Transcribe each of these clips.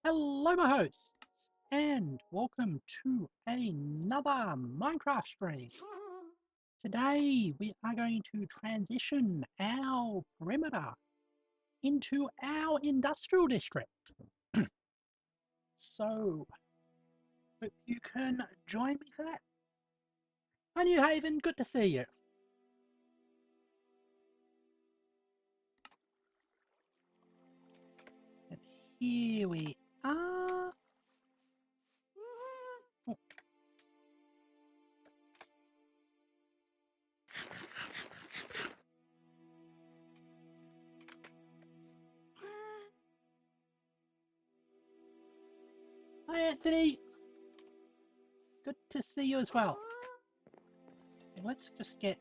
Hello my hosts and welcome to another Minecraft stream. Today we are going to transition our perimeter into our industrial district. So hope you can join me for that. Hi New Haven, good to see you. And here we are. Oh. Hi Anthony, good to see you as well. Okay, let's just get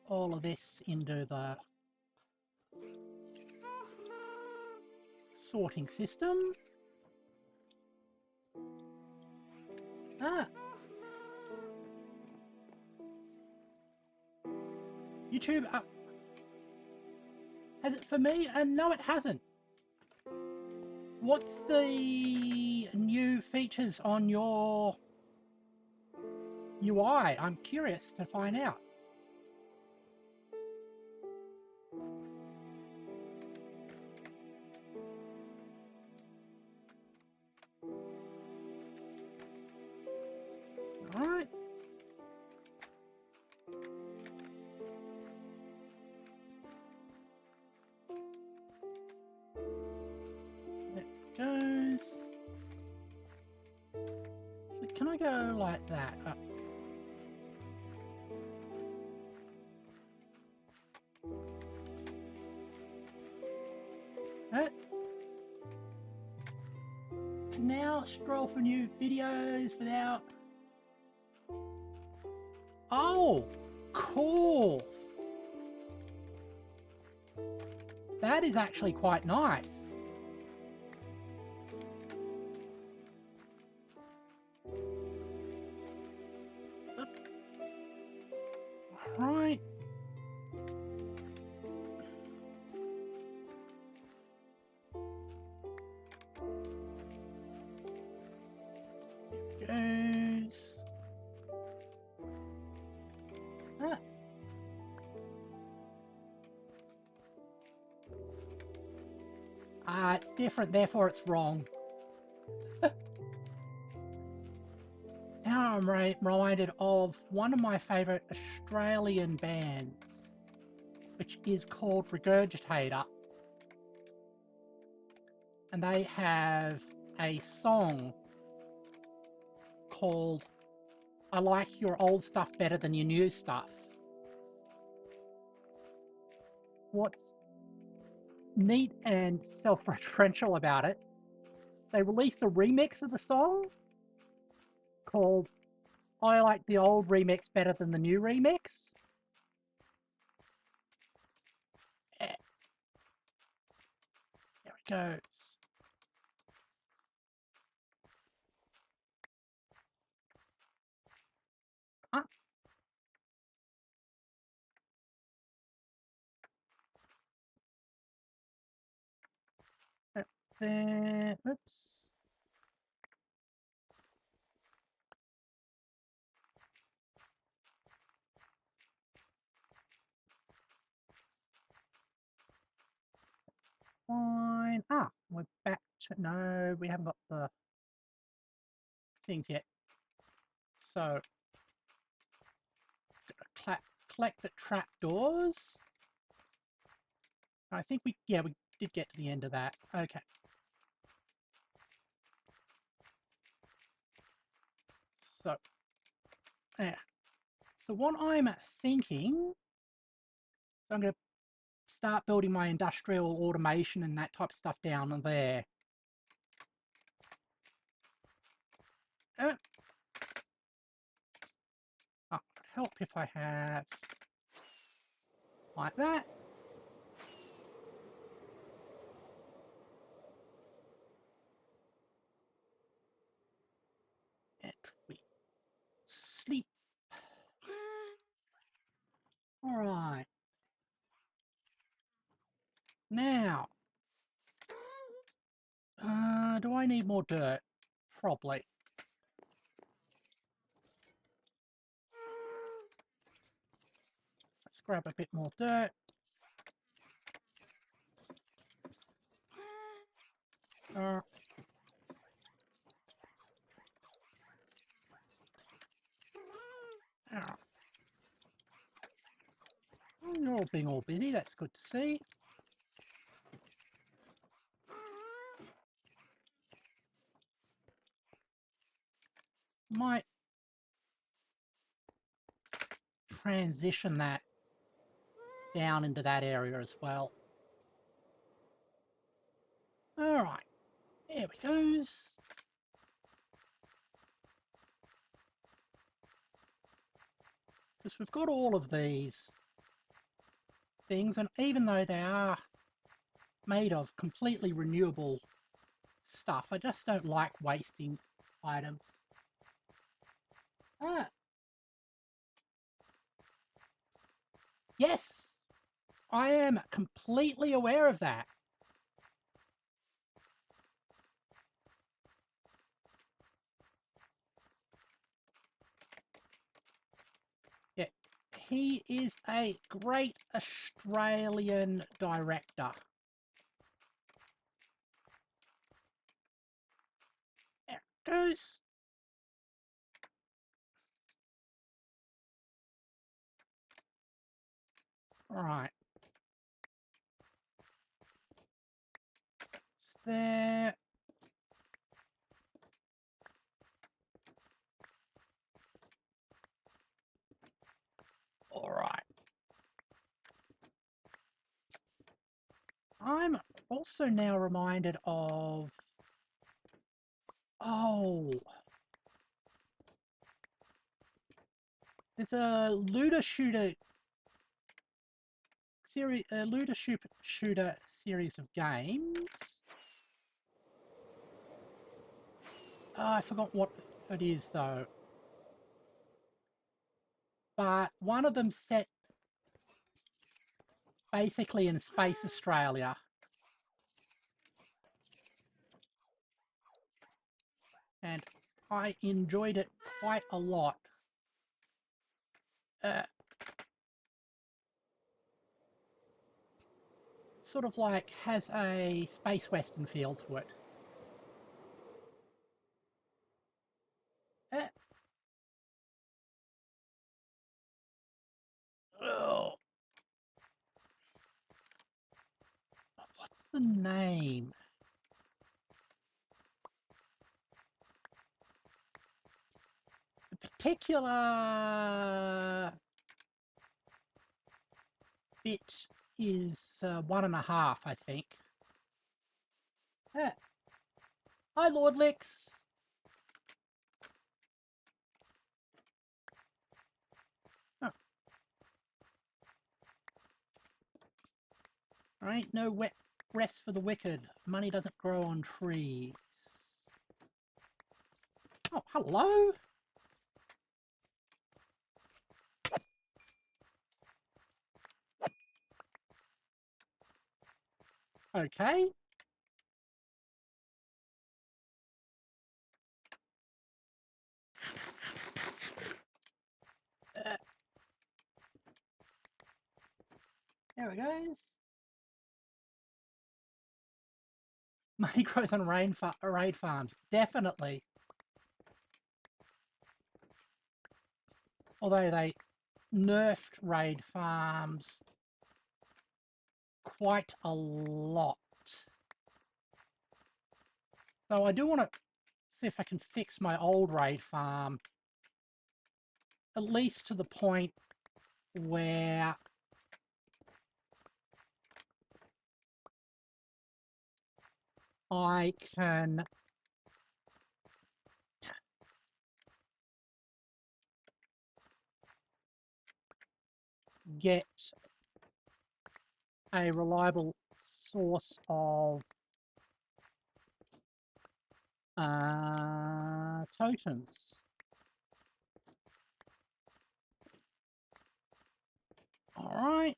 all of this into the sorting system. YouTube has it for me? And no, it hasn't. What's the new features on your UI? I'm curious to find out. All right. There it goes. Can I go like that? Can now scroll for new videos without... Oh, cool. That is actually quite nice. Right. There it goes. It's different, therefore it's wrong. Now I'm reminded of one of my favourite Australian bands, which is called Regurgitator. And they have a song called I Like Your Old Stuff Better Than Your New Stuff. What's neat and self-referential about it, they released a remix of the song called I Like the Old Remix Better Than the New Remix. There it goes. There, oops. Fine. We're back to, no, we haven't got the things yet. So, collect the trapdoors. I think we did get to the end of that. Okay. So, yeah. So what I'm thinking, I'm going to start building my industrial automation and that type of stuff down there. Help if I have like that. And we sleep. All right. Now, do more dirt, probably. Let's grab a bit more dirt. Oh. You're all being all busy, that's good to see. Might transition that down into that area as well. Alright, there we goes. Because we've got all of these things, and even though they are made of completely renewable stuff, I just don't like wasting items. Ah. Yes, I am completely aware of that. Yeah, he is a great Australian director. There it goes. Right. It's there. All right. I'm also now reminded of... Oh. There's a looter shooter series, shooter series of games. Oh, I forgot what it is though. But one of them set basically in Space Australia. And I enjoyed it quite a lot. Sort of like has a space western feel to it. Oh. What's the name? The particular bit is 1.5, I think. Hi, Lord Lix. Oh. There ain't no rest for the wicked. Money doesn't grow on trees. Oh, hello. Okay. There it goes. Money growth on raid farms. Definitely. Although they nerfed raid farms quite a lot. So I do want to see if I can fix my old raid farm, at least to the point where I can get a reliable source of tokens. All right.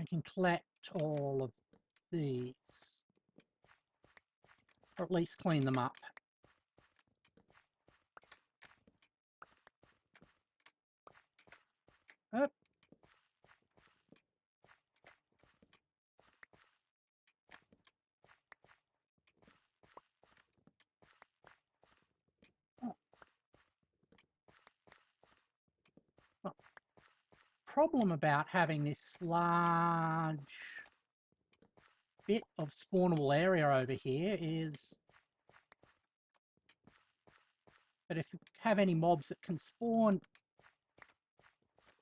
we can collect all of these. Or at least clean them up. Up. Oh. Well, problem about having this large bit of spawnable area over here is that if you have any mobs that can spawn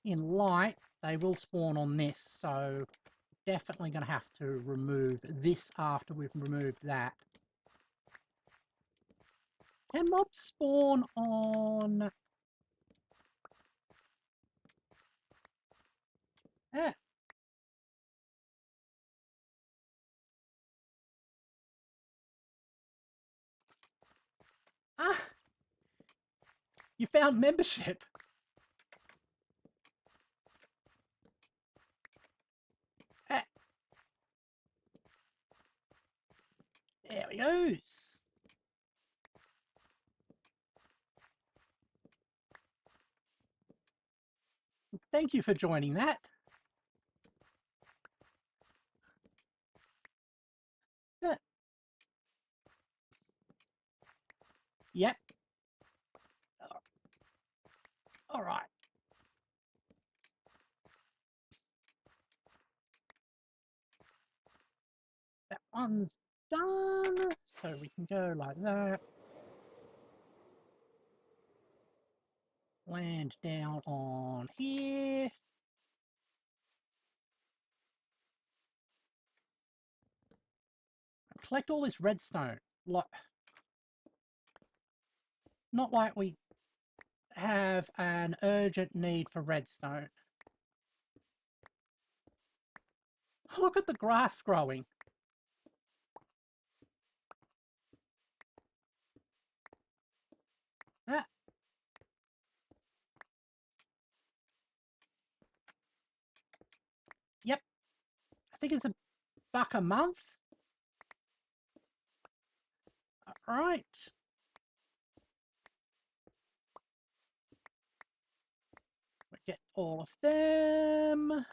in light, they will spawn on this, so definitely going to have to remove this after we've removed that. Can mobs spawn on... Ah. Ah! You found membership! Ah. There we goes! Thank you for joining that. Yep. All right. That one's done. So we can go like that. Land down on here. Collect all this redstone. Not like we have an urgent need for redstone. Look at the grass growing. Ah. Yep. I think it's $1 a month. All right. We get all of them.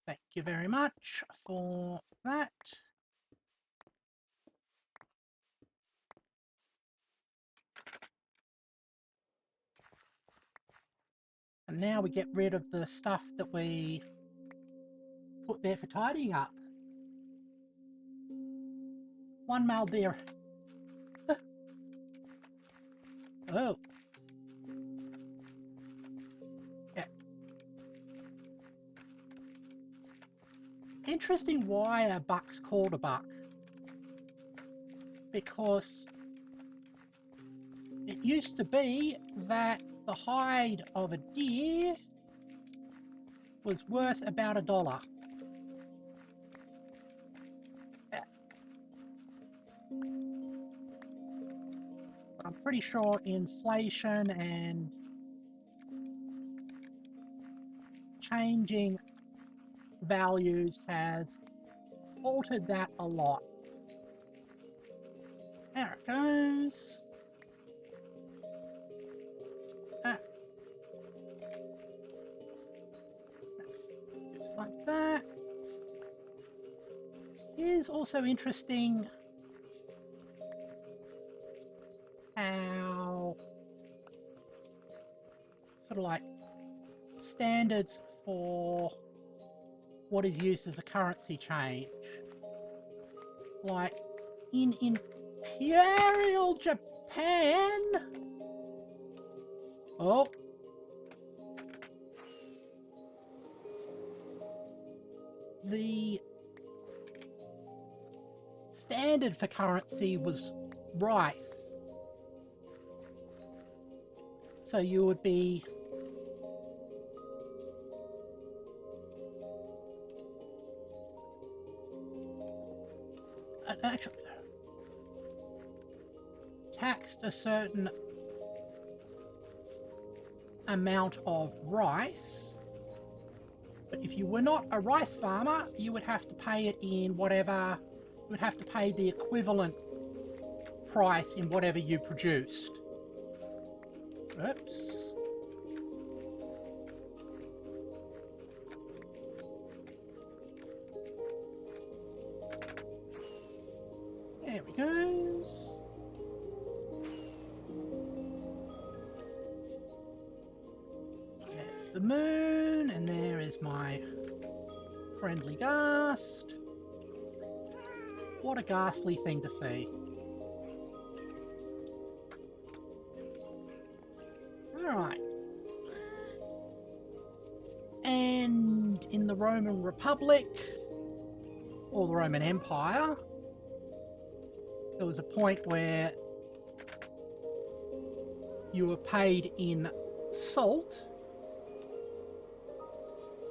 Thank you very much for that. And now we get rid of the stuff that we put there for tidying up. One Maldeer. Oh. Yeah. Interesting why a buck's called a buck. Because it used to be that the hide of a deer was worth about $1. I'm pretty sure inflation and changing values has altered that a lot. There it goes. Just like that. Here's also interesting how sort of like standards for what is used as a currency change. Like in Imperial Japan. Oh. The standard for currency was rice. So you would be actually taxed a certain amount of rice, but if you were not a rice farmer, you would have to pay it in whatever, you would have to pay the equivalent price in whatever you produced. Oops. There we go. There's the moon, and there is my friendly ghast. What a ghastly thing to see. Alright. And in the Roman Republic, or the Roman Empire, there was a point where you were paid in salt,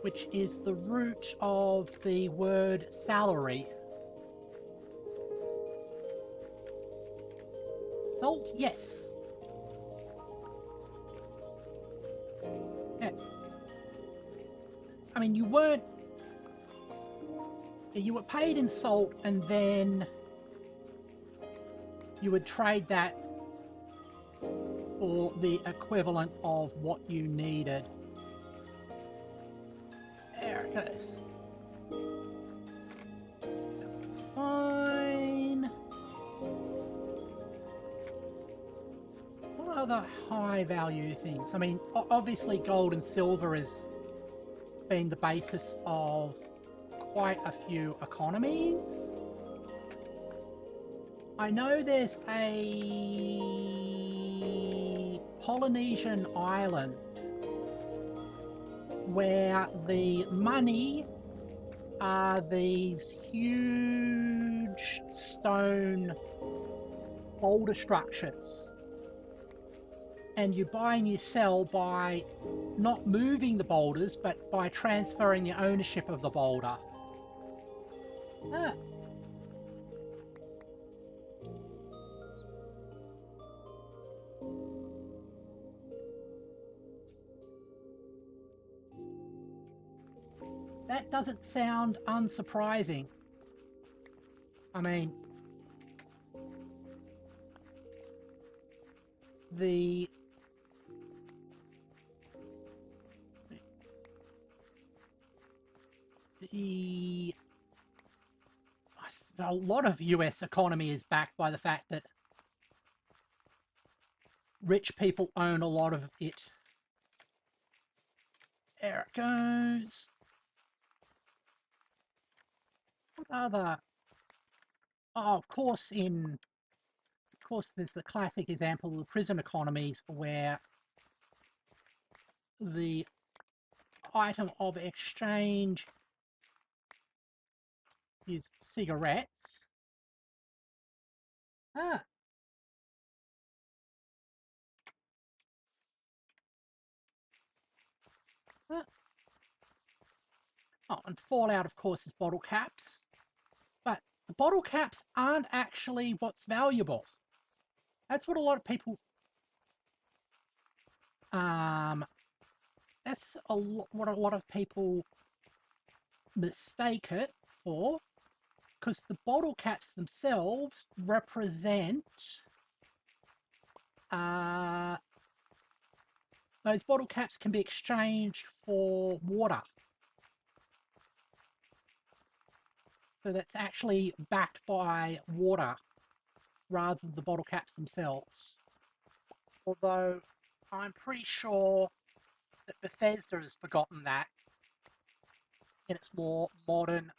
which is the root of the word salary. Salt? Yes. Yeah. I mean, you weren't... You were paid in salt, and then you would trade that for the equivalent of what you needed. There it goes. That's fine. What other high value things? I mean, obviously gold and silver has been the basis of quite a few economies. I know there's a Polynesian island where the money are these huge stone boulder structures. And you buy and you sell by not moving the boulders, but by transferring the ownership of the boulder. Ah. That doesn't sound unsurprising. I mean, a lot of US economy is backed by the fact that rich people own a lot of it. There it goes. What other? Oh, of course, there's the classic example of the prison economies where the item of exchange is cigarettes. Ah. Ah. Oh, and Fallout, of course, is bottle caps. But the bottle caps aren't actually what's valuable. That's what a lot of people... that's what a lot of people mistake it for, because the bottle caps themselves represent... those bottle caps can be exchanged for water. So that's actually backed by water rather than the bottle caps themselves. Although I'm pretty sure that Bethesda has forgotten that in its more modern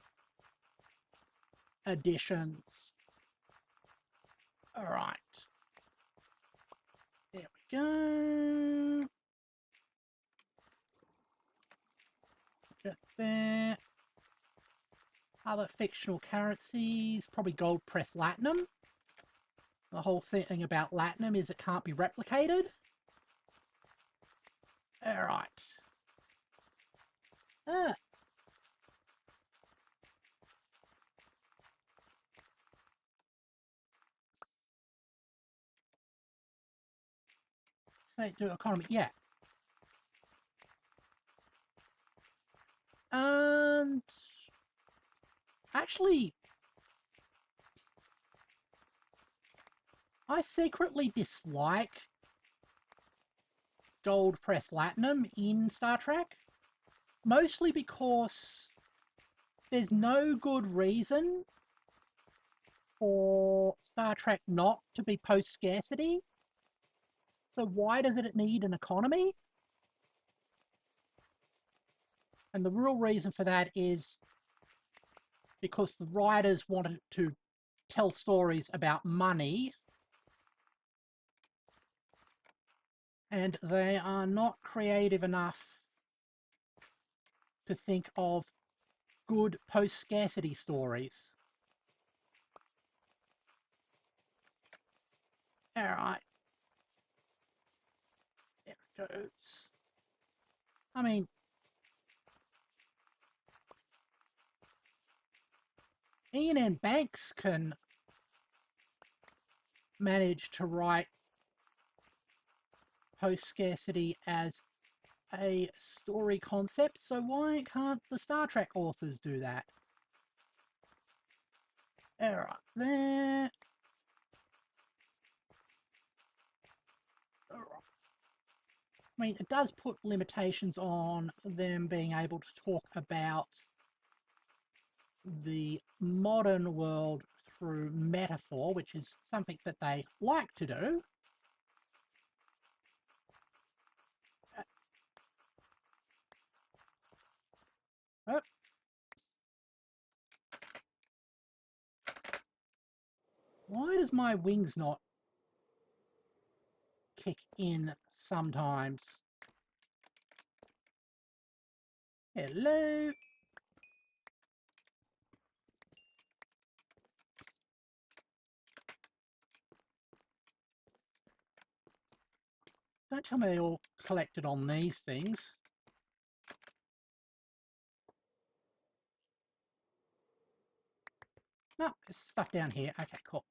editions. Alright. There we go. Get there. Other fictional currencies, probably gold pressed latinum. The whole thing about latinum is it can't be replicated. Alright. Ah. They do economy, yeah. And actually, I secretly dislike gold press platinum in Star Trek, mostly because there's no good reason for Star Trek not to be post-scarcity. So why does it need an economy? And the real reason for that is because the writers wanted to tell stories about money, and they are not creative enough to think of good post-scarcity stories. Alright. There it goes. I mean, Ian and Banks can manage to write post-scarcity as a story concept, so why can't the Star Trek authors do that? Alright, there. I mean, it does put limitations on them being able to talk about the modern world through metaphor, which is something that they like to do. Oh. Why does my wings not kick in sometimes? Hello? Don't tell me they all collected on these things. No, there's stuff down here. Okay, cool.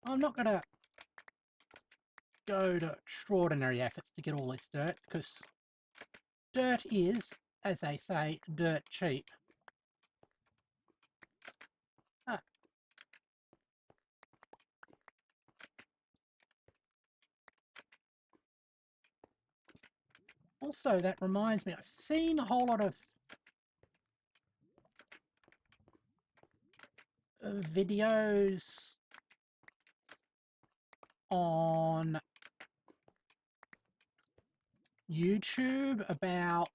I'm not going to go to extraordinary efforts to get all this dirt, because dirt is, as they say, dirt cheap. Ah. Also, that reminds me, I've seen a whole lot of videos on YouTube about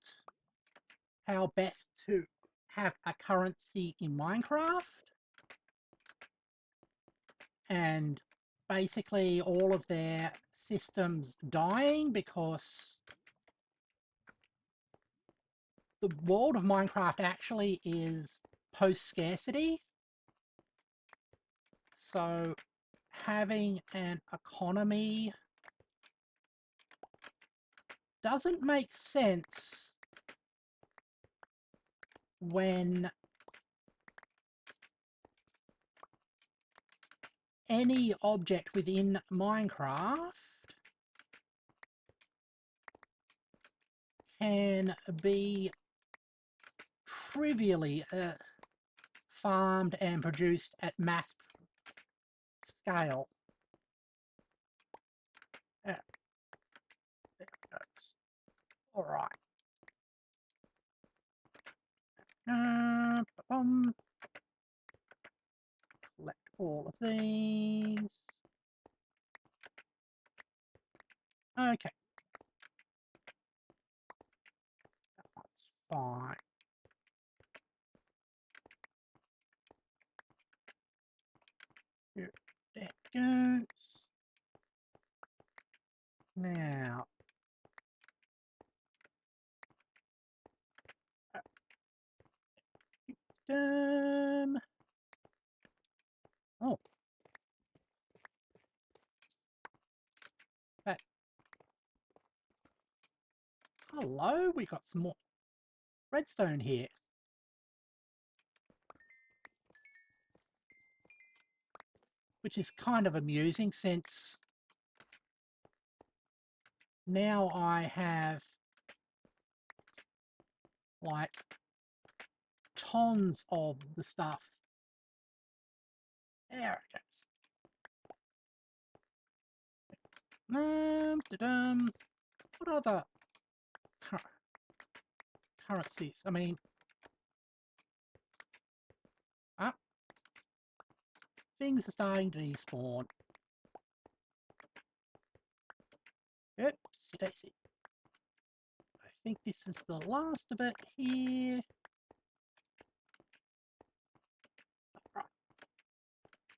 how best to have a currency in Minecraft, and basically all of their systems dying because the world of Minecraft actually is post-scarcity. So having an economy doesn't make sense when any object within Minecraft can be trivially farmed and produced at mass scale. There it goes. All right. Collect all of these. Okay. That's fine. Here it goes. Now. Oh. Hey. Hello, we got some more redstone here. which is kind of amusing since now I have like tons of the stuff. There it goes. What other currencies? I mean, things are starting to despawn. Oops, daisy. I think this is the last of it here. Right.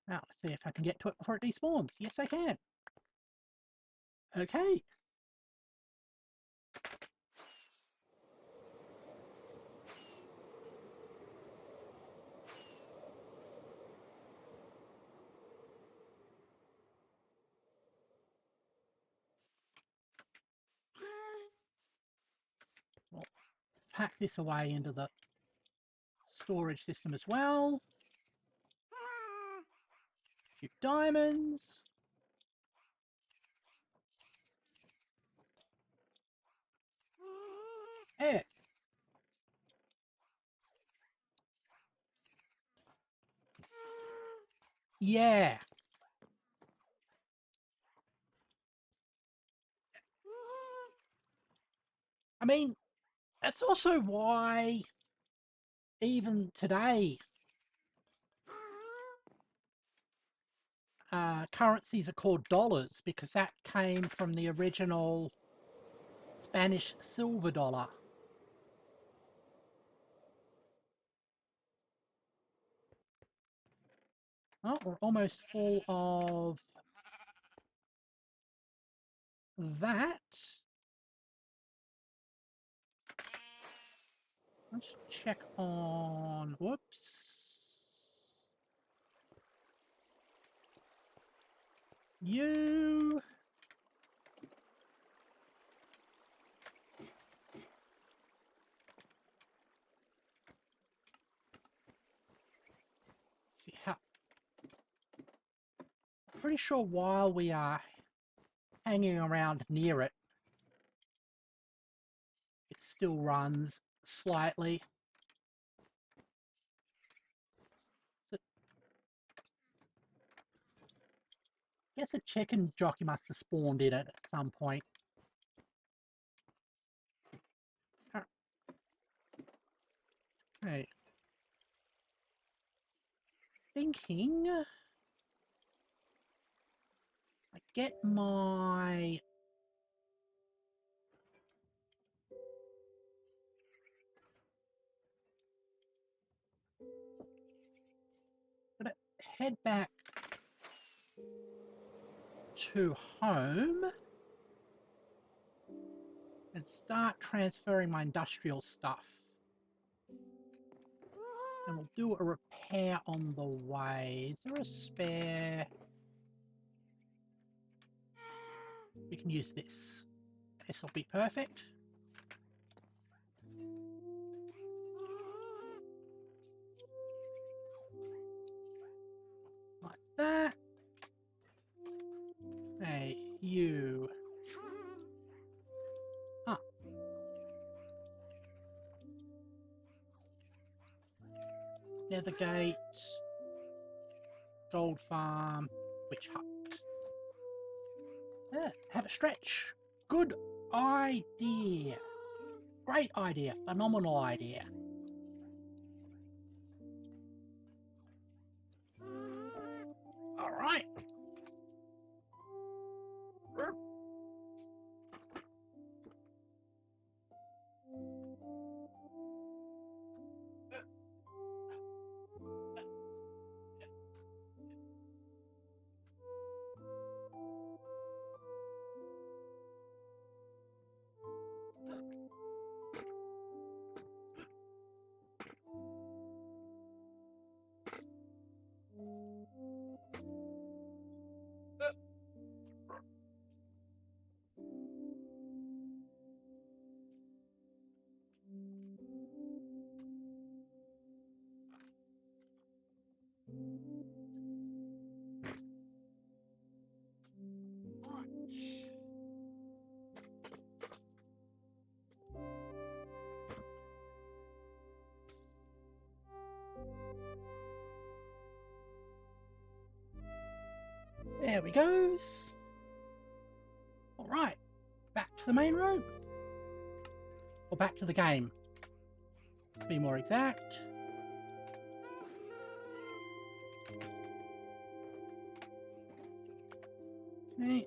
Now, let's see if I can get to it before it despawns. Yes, I can. Okay. We'll pack this away into the storage system as well. A few diamonds. Yeah. Yeah. I mean, that's also why even today currencies are called dollars, because that came from the original Spanish silver dollar. Oh, we're almost full of that. Let's check on, whoops. You. See how, pretty sure while we are hanging around near it, it still runs slightly. So, I guess a chicken jockey must have spawned in it at some point. Okay. Thinking I get my gonna head back to home and start transferring my industrial stuff. And we'll do a repair on the way. Is there a spare? We can use this. This will be perfect. Like that. Hey, you. Ah. Nether gate. Gold farm. Witch hut. Have a stretch. Good idea. Great idea. Phenomenal idea. All right. There we goes. Alright, back to the main room. Or back to the game, to be more exact. Okay.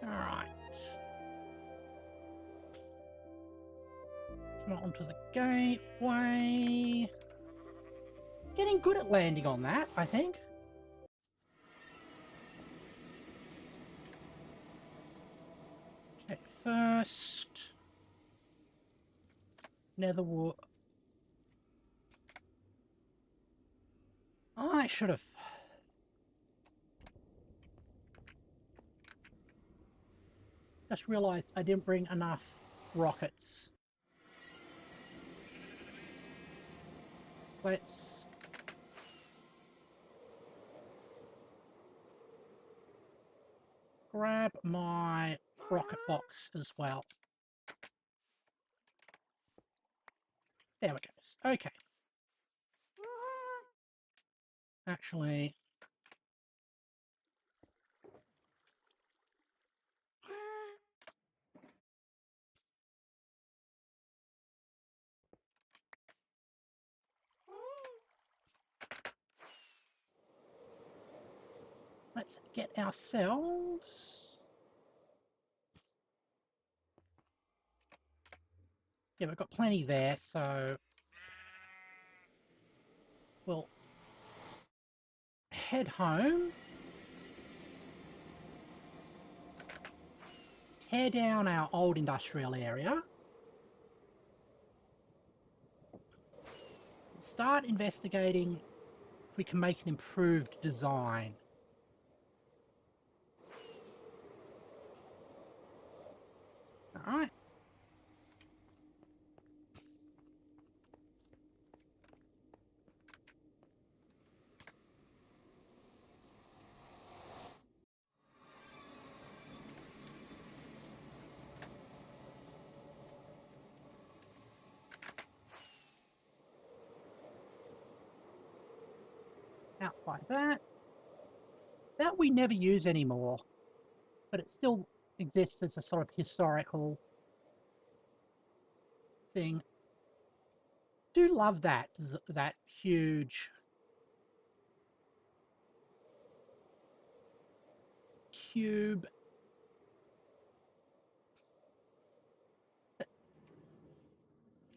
Alright. Come on onto the gateway. Getting good at landing on that, I think. Okay, first... Netherwood. I should have... Just realised I didn't bring enough rockets. Let's... grab my rocket box as well. There we go. Okay. Actually... let's get ourselves... Yeah, we've got plenty there, so... we'll head home. Tear down our old industrial area. Start investigating if we can make an improved design. Alright. Out by that. That we never use anymore, but it still exists as a sort of historical thing. Do love that huge cube.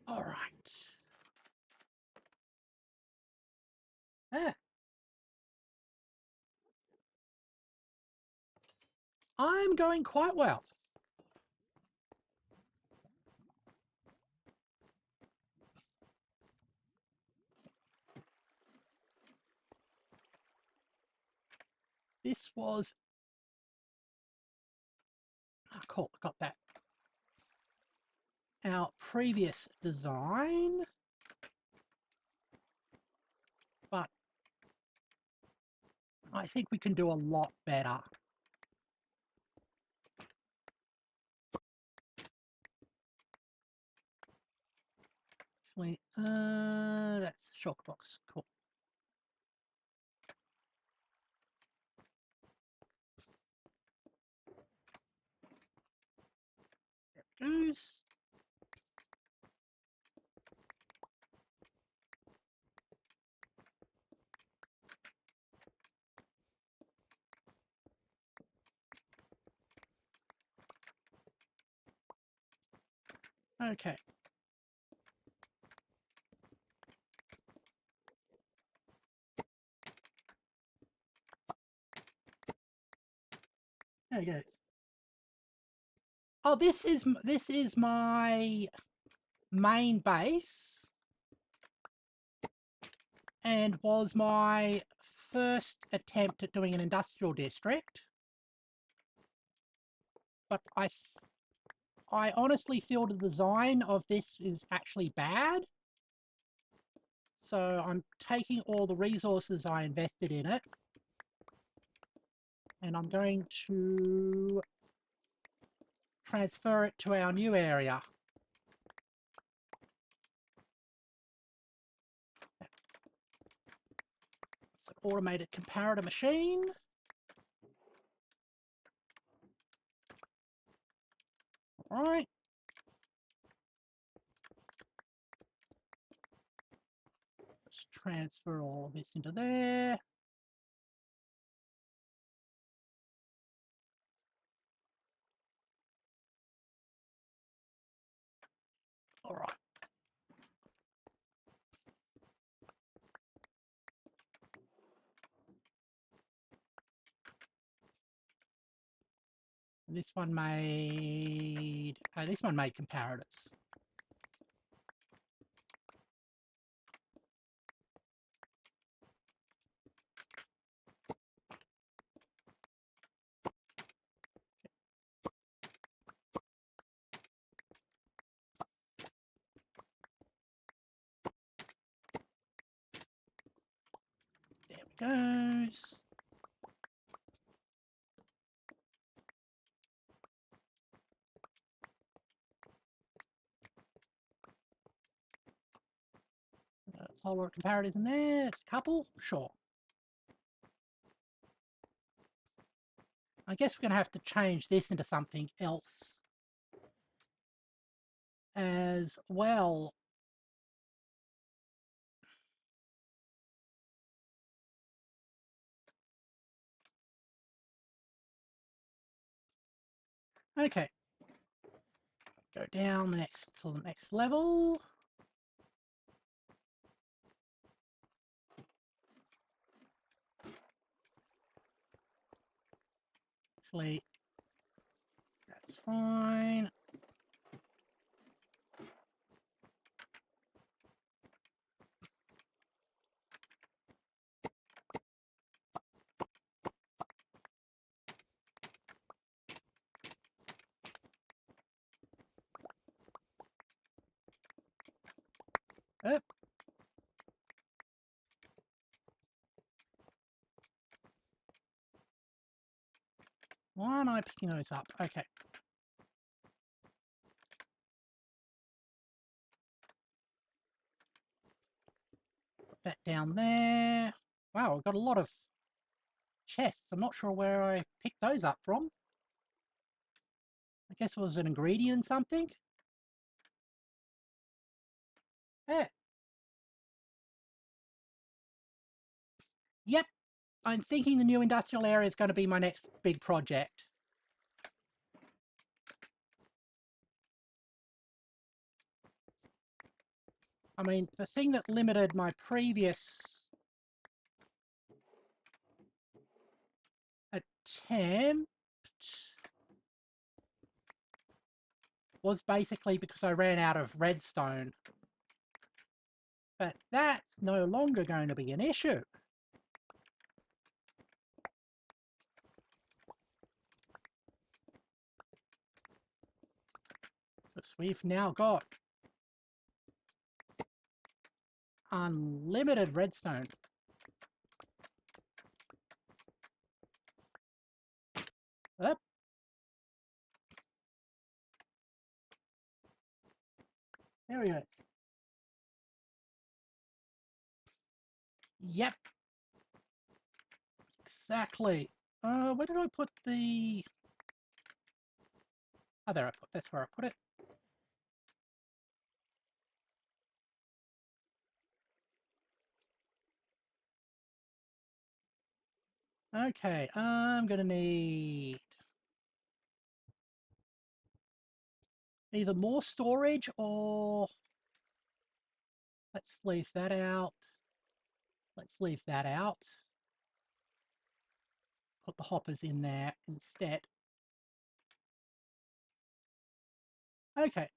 All right. I'm going quite well. This was... oh, cool, got that. Our previous design, but I think we can do a lot better. Actually, that's shockbox. Cool. There it goes. Okay. There it goes. Oh, this is my main base, and was my first attempt at doing an industrial district. But I honestly feel the design of this is actually bad. So I'm taking all the resources I invested in it, and I'm going to transfer it to our new area. It's an automated comparator machine. All right. Let's transfer all of this into there. All right. This one made... Oh, this one made comparators. There it goes. There's a whole lot of comparators in there. It's a couple, sure. I guess we're going to have to change this into something else as well. Okay. Go down to the next level. Actually, that's fine. Up. Why am I picking those up? Okay. Put that down there. Wow, I've got a lot of chests. I'm not sure where I picked those up from. I guess it was an ingredient in something. Yeah. Yep. I'm thinking the new industrial area is going to be my next big project. I mean, the thing that limited my previous attempt was basically because I ran out of redstone. But that's no longer going to be an issue. Because we've now got unlimited redstone. Up. There we go. Yep. Exactly. Where did I put the... Oh, there that's where I put it. Okay, I'm gonna need either more storage or... Let's leave that out. Let's leave that out. Put the hoppers in there instead. Okay.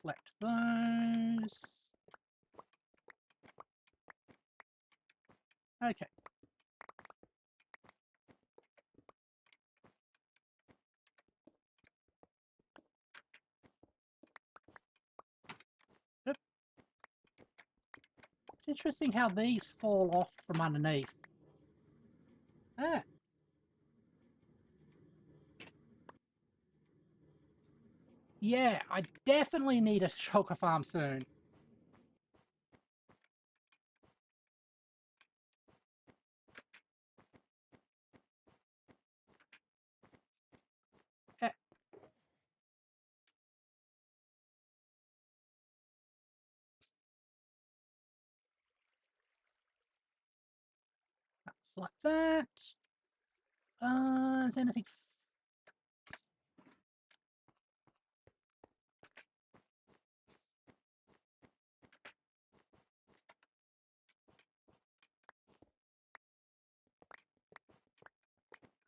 Collect those. Okay. It's interesting how these fall off from underneath. Ah. Yeah, I definitely need a shulker farm soon. Ah. That's like that. Is anything...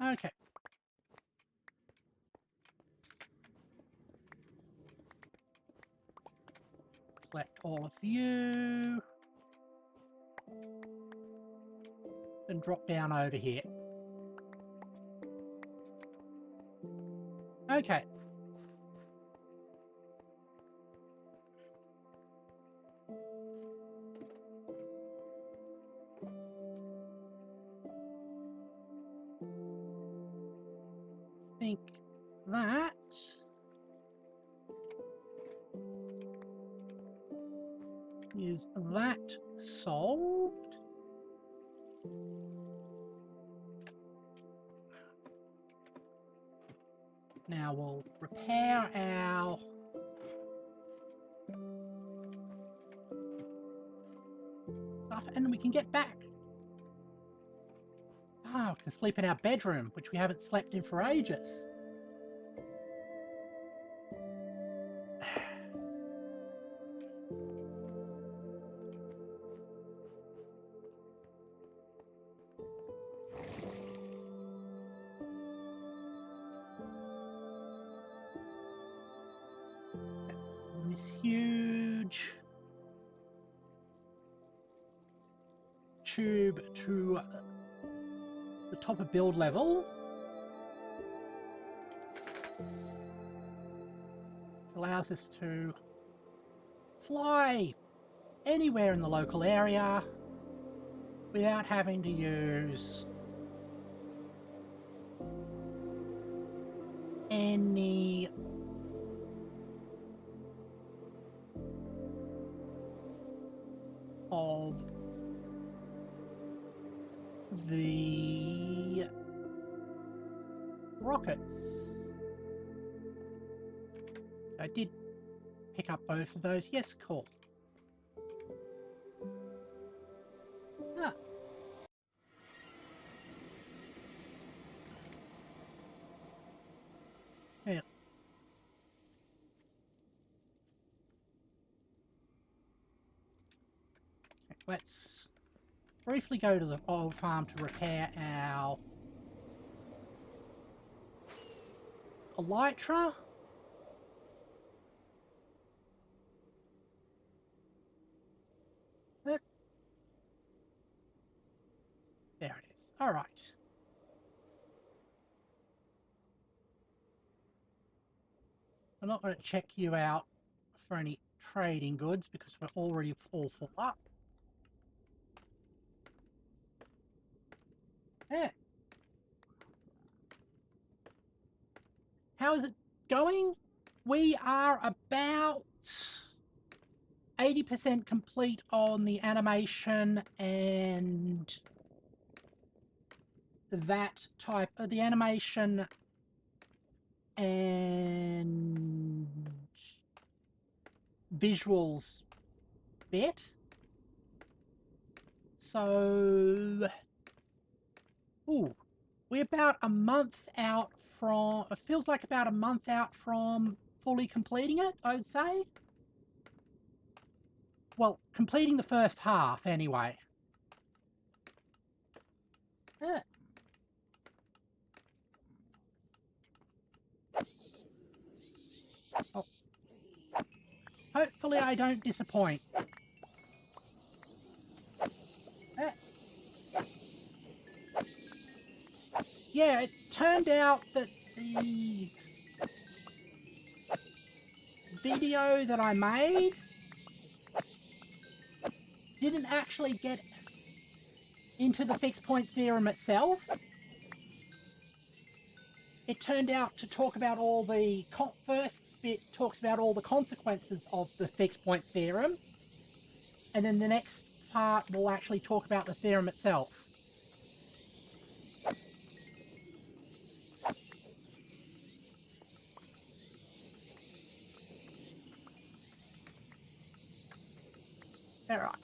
Okay. Select all of you. And drop down over here. Okay. I think that is that solved. Now we'll repair our stuff and we can get back. Ah, we can sleep in our bedroom, which we haven't slept in for ages. This huge tube to the top of build level. Allows us to fly anywhere in the local area without having to use any of the rockets. I did pick up both of those. Yes, cool. Ah. Yeah. Okay, let's briefly go to the old farm to repair our elytra. There it is. All right. I'm not going to check you out for any trading goods because we're already all full up. Yeah. How is it going? We are about 80% complete on the animation and that type of the animation and visuals bit. So, ooh, we're about a month out from, it feels like about a month out from fully completing it, I would say. Well, completing the first half, anyway. Yeah. Oh. Hopefully I don't disappoint. Yeah, it turned out that the video that I made didn't actually get into the fixed point theorem itself. It turned out to talk about all the... First bit talks about all the consequences of the fixed point theorem. And then the next part will actually talk about the theorem itself. All right.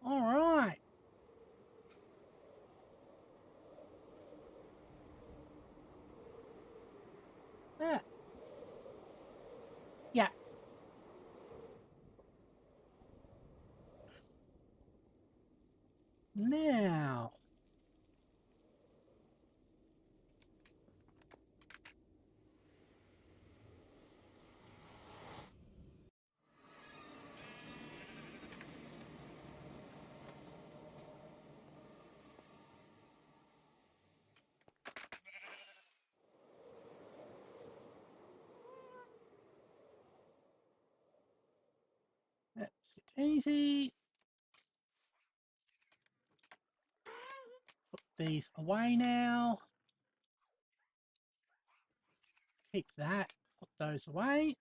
All right. Yeah. Now. That's it easy. Put these away now. Keep that. Put those away.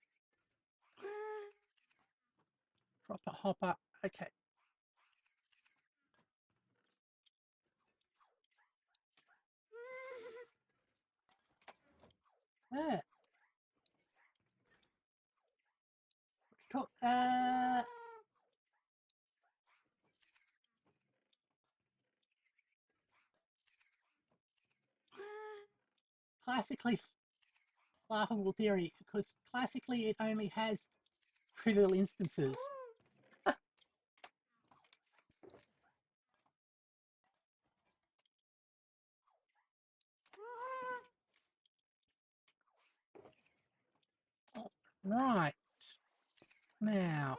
Dropper, hopper. Okay. Yeah. Classically laughable theory, because classically it only has trivial instances. Right. Now.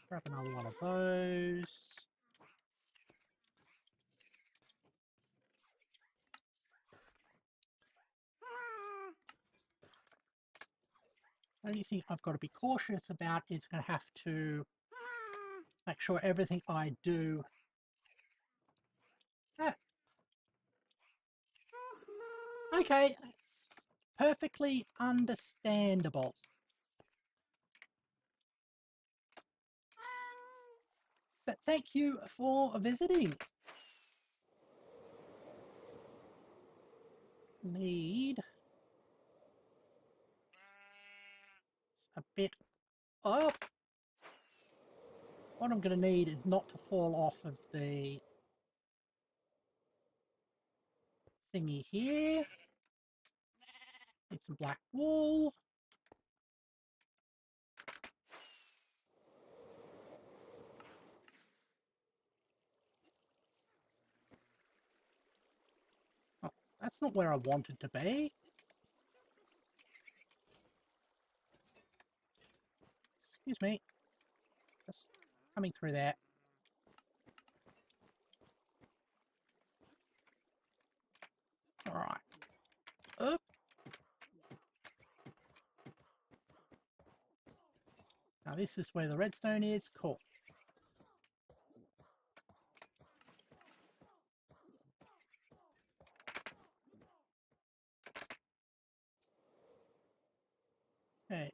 Grab another one of those. The only thing I've got to be cautious about is going to have to make sure everything I do... Okay, that's perfectly understandable. But thank you for visiting. Need a bit of... What I'm going to need is not to fall off of the thingy here. Need some black wool. Oh, that's not where I wanted to be. Excuse me. Just coming through there. Alright. Up. Now this is where the redstone is. Cool. Okay.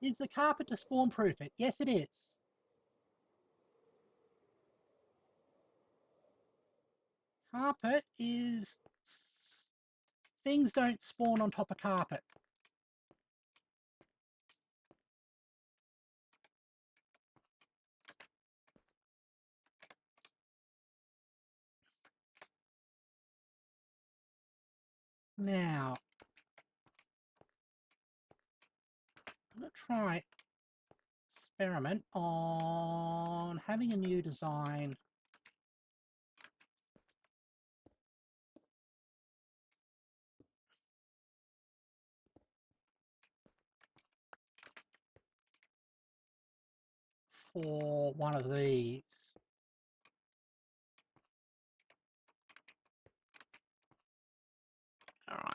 Is the carpet to spawn proof it? Yes, it is. Carpet is... Things don't spawn on top of carpet. Now, I'm going to try experiment on having a new design. for one of these. All right.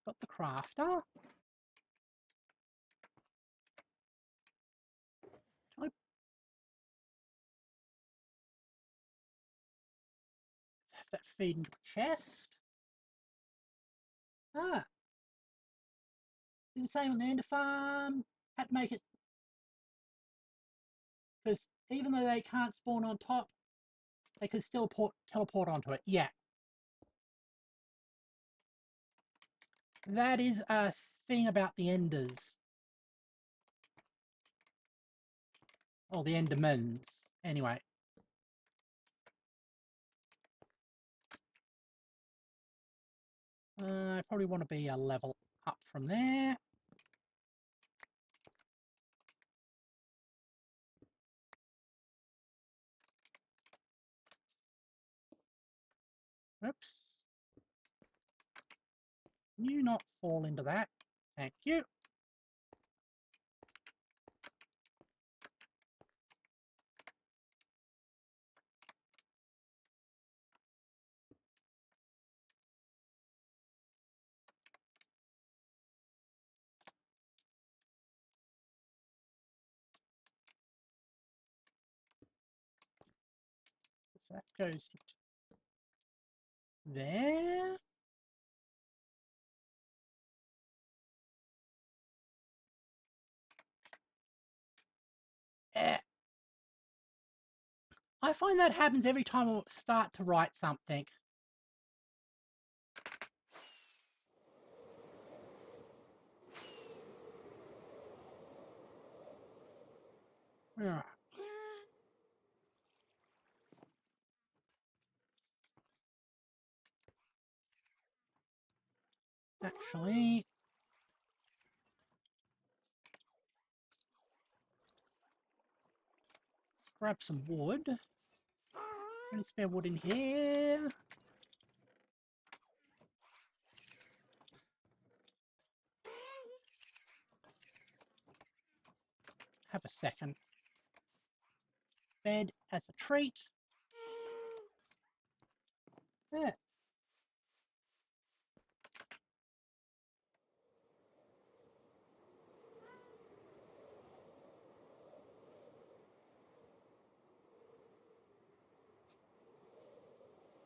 Got the crafter. Let's have that feed into a chest. Ah. It's the same on the Ender farm. Had to make it, because even though they can't spawn on top, they can still teleport onto it. Yeah. That is a thing about the Enders. Or the Endermans. Anyway. I probably want to be a level up from there. Oops. You not fall into that. Thank you. So that goes there. I find that happens every time I start to write something. Actually, let's grab some wood. Any spare wood in here? Have a second. Bed as a treat. Yeah.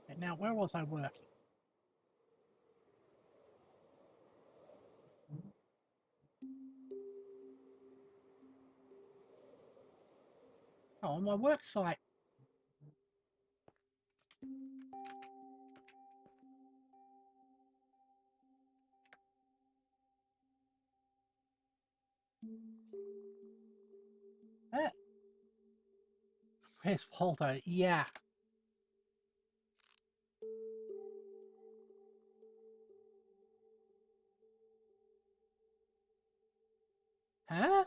And now, where was I working? Oh, on my work site. Where's Waldo? Yeah. Huh?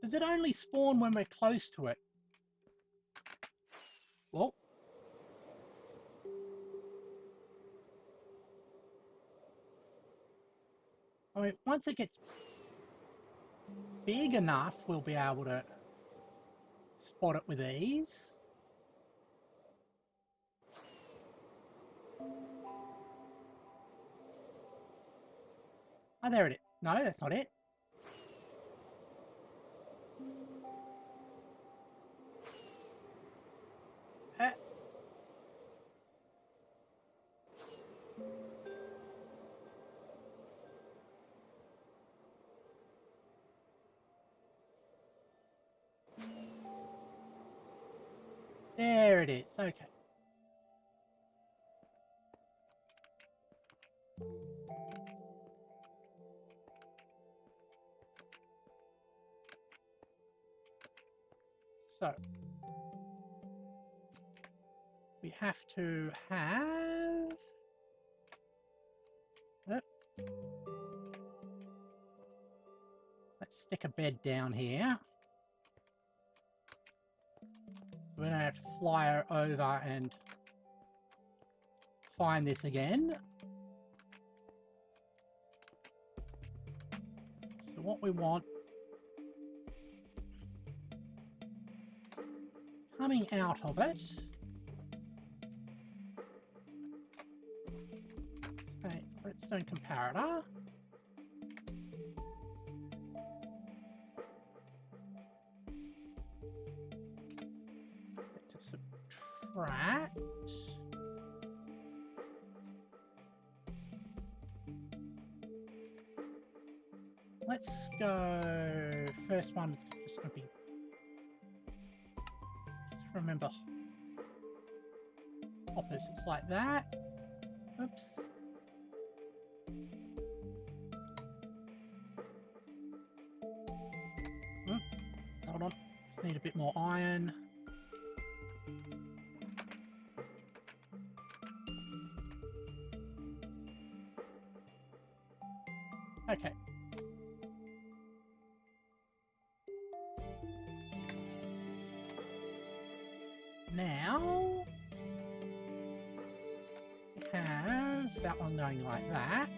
Does it only spawn when we're close to it? Well. I mean, once it gets big enough, we'll be able to spot it with ease. Oh, there it is. No, that's not it. There it is. Okay. So we have to have bed down here. So we don't have to fly over and find this again. So what we want, coming out of it, say redstone comparator. To subtract. Let's go, first one is just going to be, just remember opposites like that. Oops. Hold on, just need a bit more iron. Okay. Now, we have that one going like that.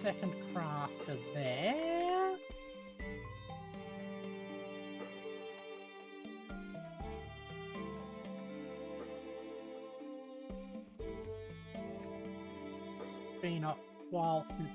Second crafter there. It's been a while since.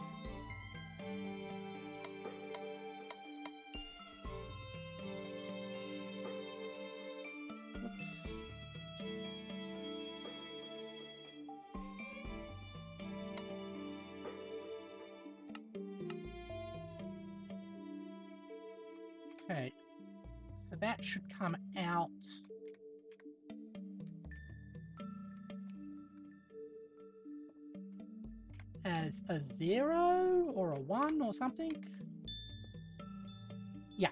Okay, so that should come out as a 0 or a 1 or something. Yeah.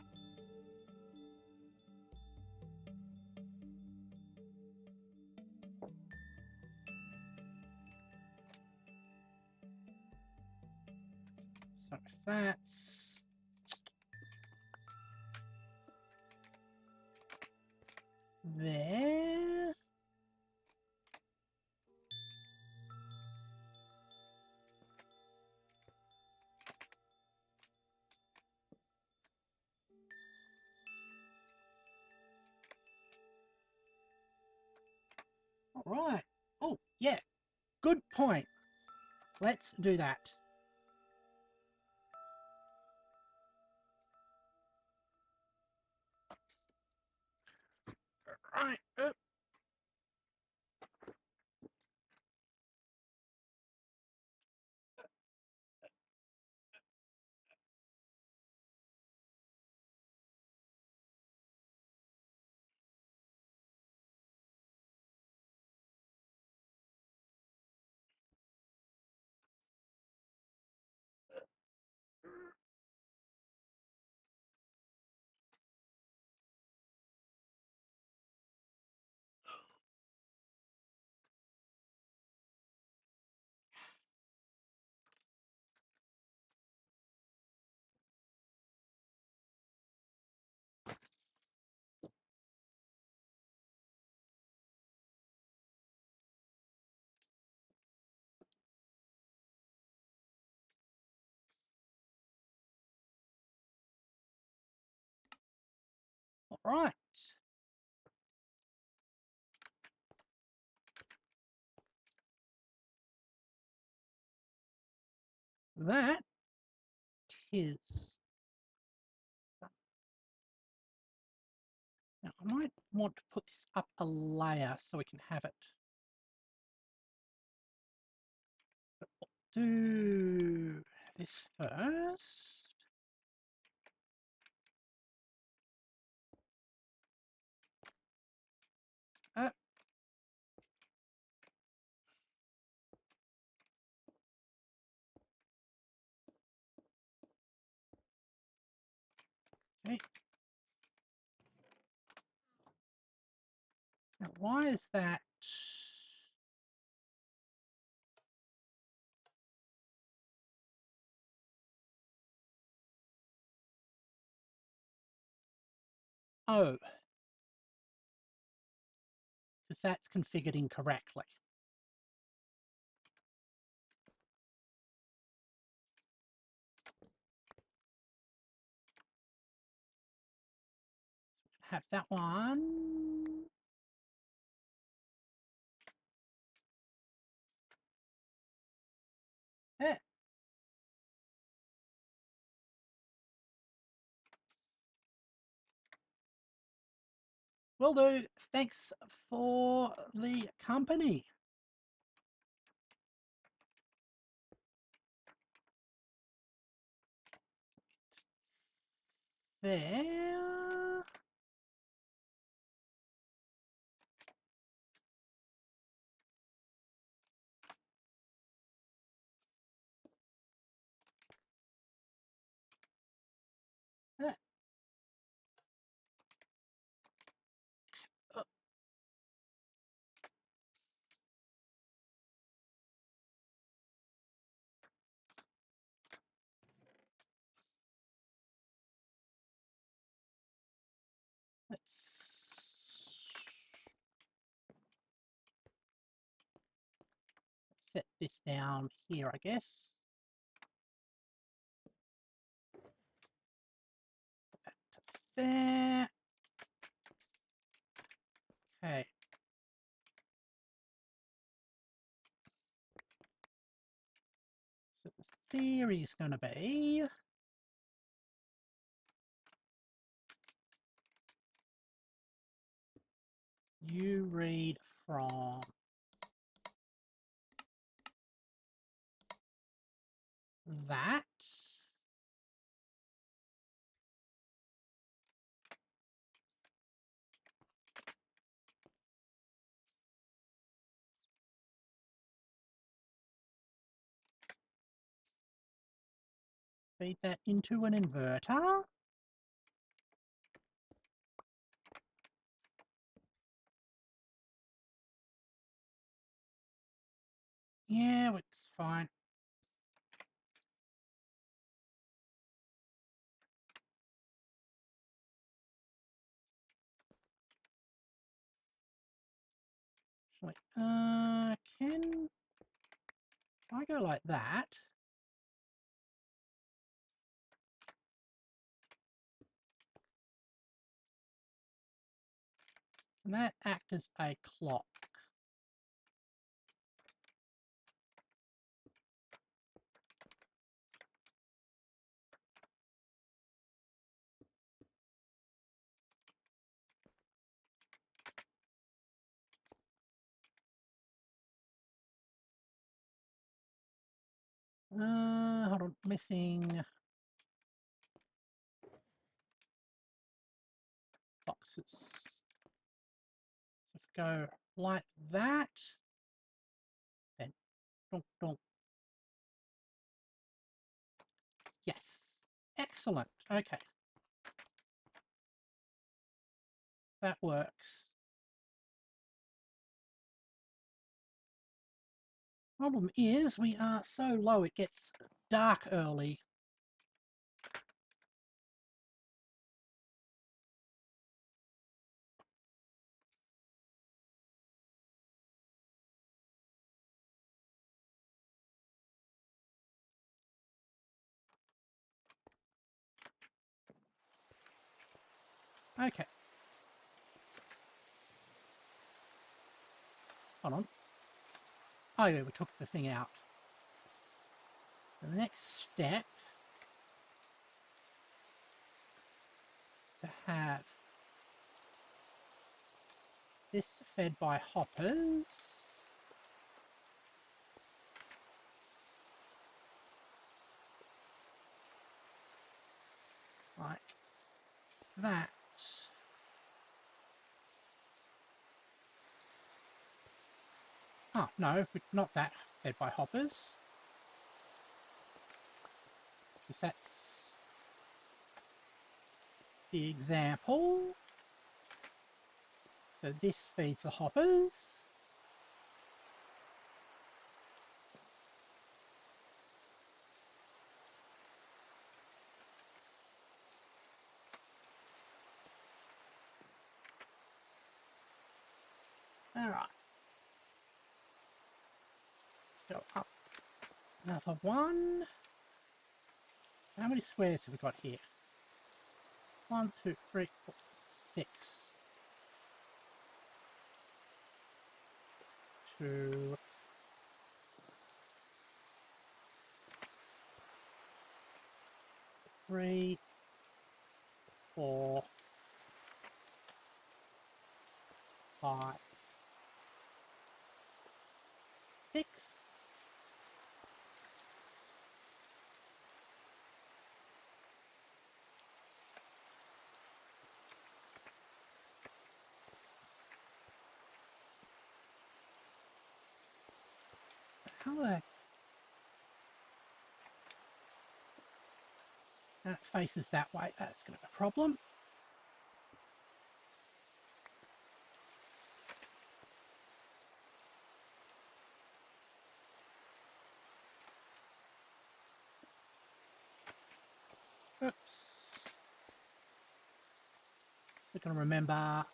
So if that's there. All right. Oh, yeah. Good point. Let's do that. All right. All right. That is. Now, I might want to put this up a layer so we can have it. But we'll do this first. Okay. Now, why is that? Oh, because that's configured incorrectly. Have that one. Yeah. Will do. Thanks for the company. There. Uh, uh, let's set this down here, I guess. That to there. Okay. So the theory is going to be you read from that. Feed that into an inverter. Yeah, it's fine. Can I go like that? Can that act as a clock? Hold on, missing boxes. So if we go like that, then donk, donk. Yes, excellent. Okay, that works. Problem is we are so low it gets dark early. Okay. Hold on. Oh yeah, we took the thing out. So the next step is to have this fed by hoppers. Like that. Oh, no, not that fed by hoppers. Because that's the example. So this feeds the hoppers. Alright. Let's go up another one. How many squares have we got here? 1, 2, 3, 4, 6. 2. 3, 4, 5, 6. How the... That faces that way. That's going to be a problem. Oops. So going to remember...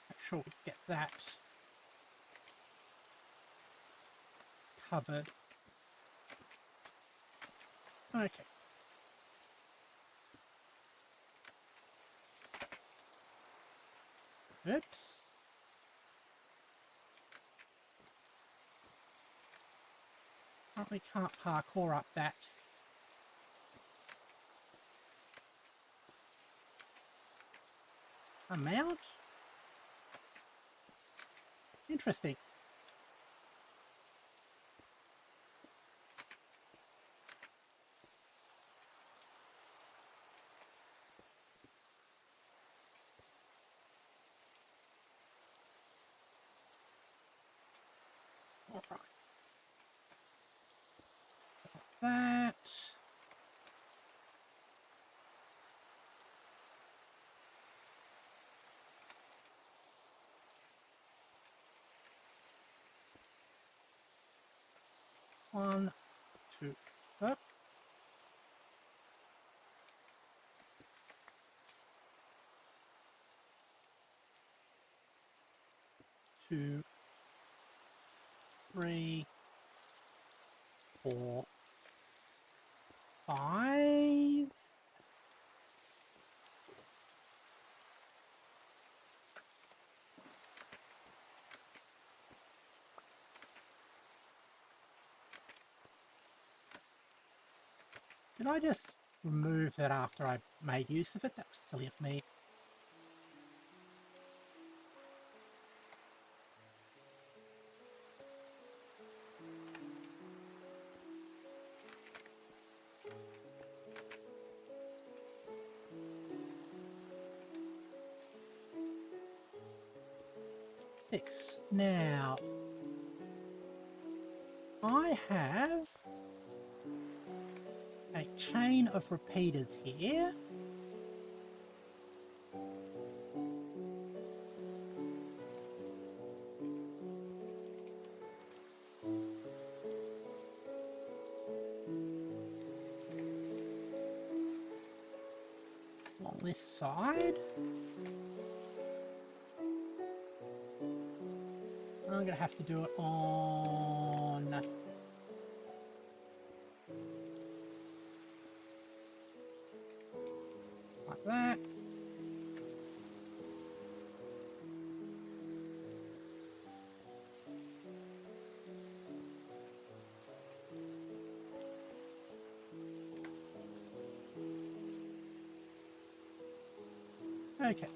Make sure we get that covered. Okay. Oops. Probably can't parkour up that. Amount? Interesting. Alright. That. One, two, up. 2, 3, 4, 5. Did I just remove that after I made use of it? That was silly of me. Six. Now, I have a chain of repeaters here. Along this side. I'm going to have to do it on... like that. Okay.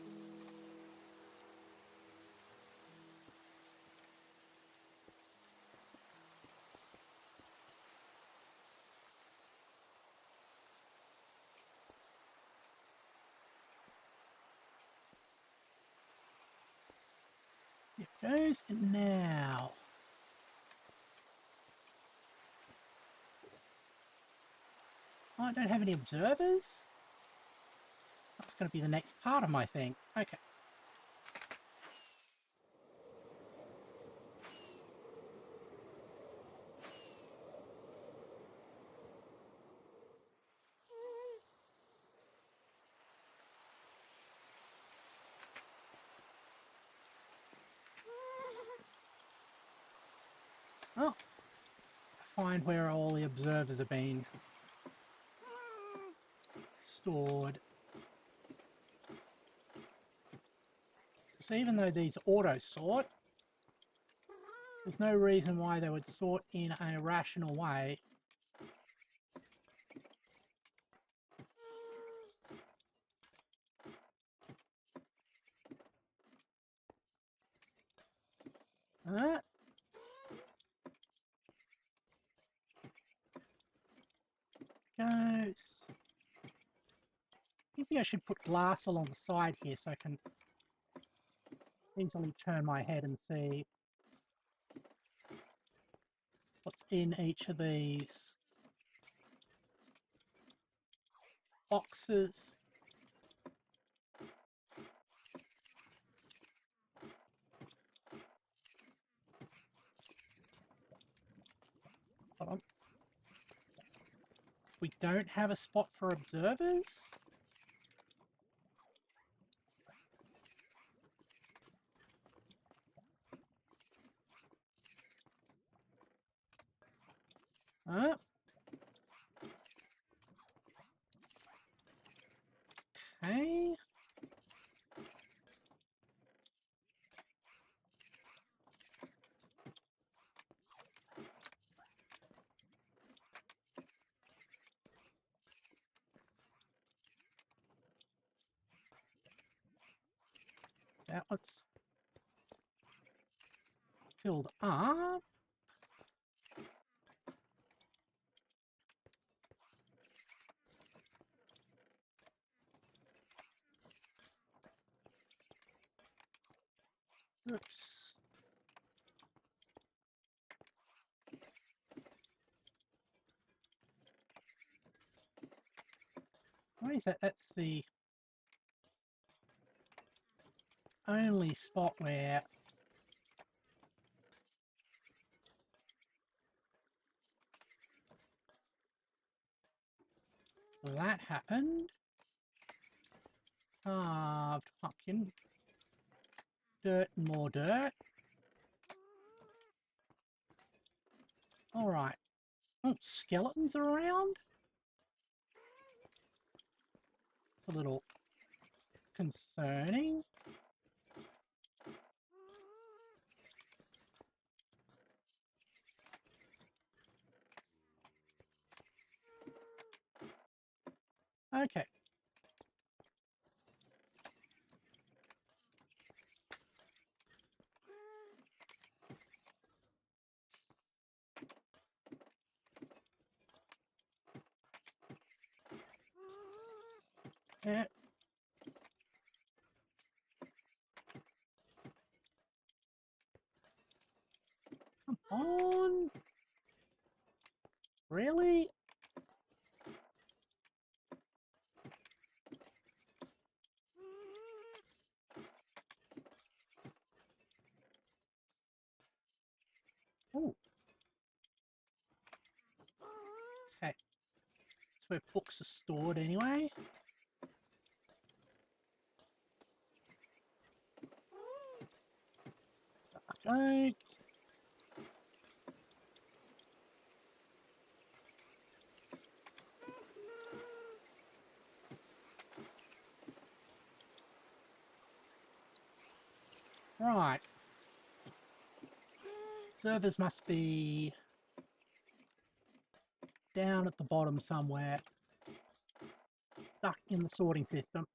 Here it goes, and now... Oh, I don't have any observers? That's going to be the next part of my thing. Okay. Oh, find where all the observers have been stored. So even though these auto-sort, there's no reason why they would sort in a rational way. Goes. Maybe I should put glass along the side here so I can easily turn my head and see what's in each of these boxes. Hold on. We don't have a spot for observers? Okay. That one's filled up. Oops. Why is that? That's the only spot where that happened. Carved pumpkin. Dirt and more dirt. Alright. Oh, skeletons are around? It's a little concerning. Okay. Yeah. Come on. Really? Oh. Okay. That's where books are stored anyway. Okay. Right. Servers must be down at the bottom somewhere. Stuck in the sorting system.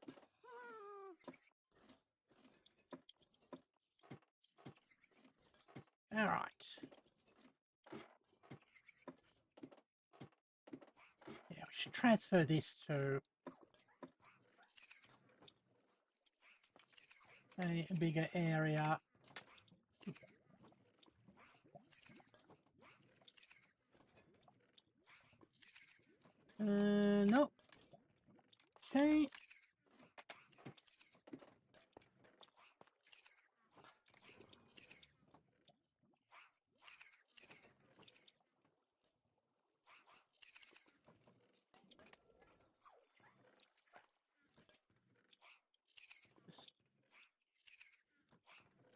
Alright. Yeah, we should transfer this to a bigger area. Nope. Okay.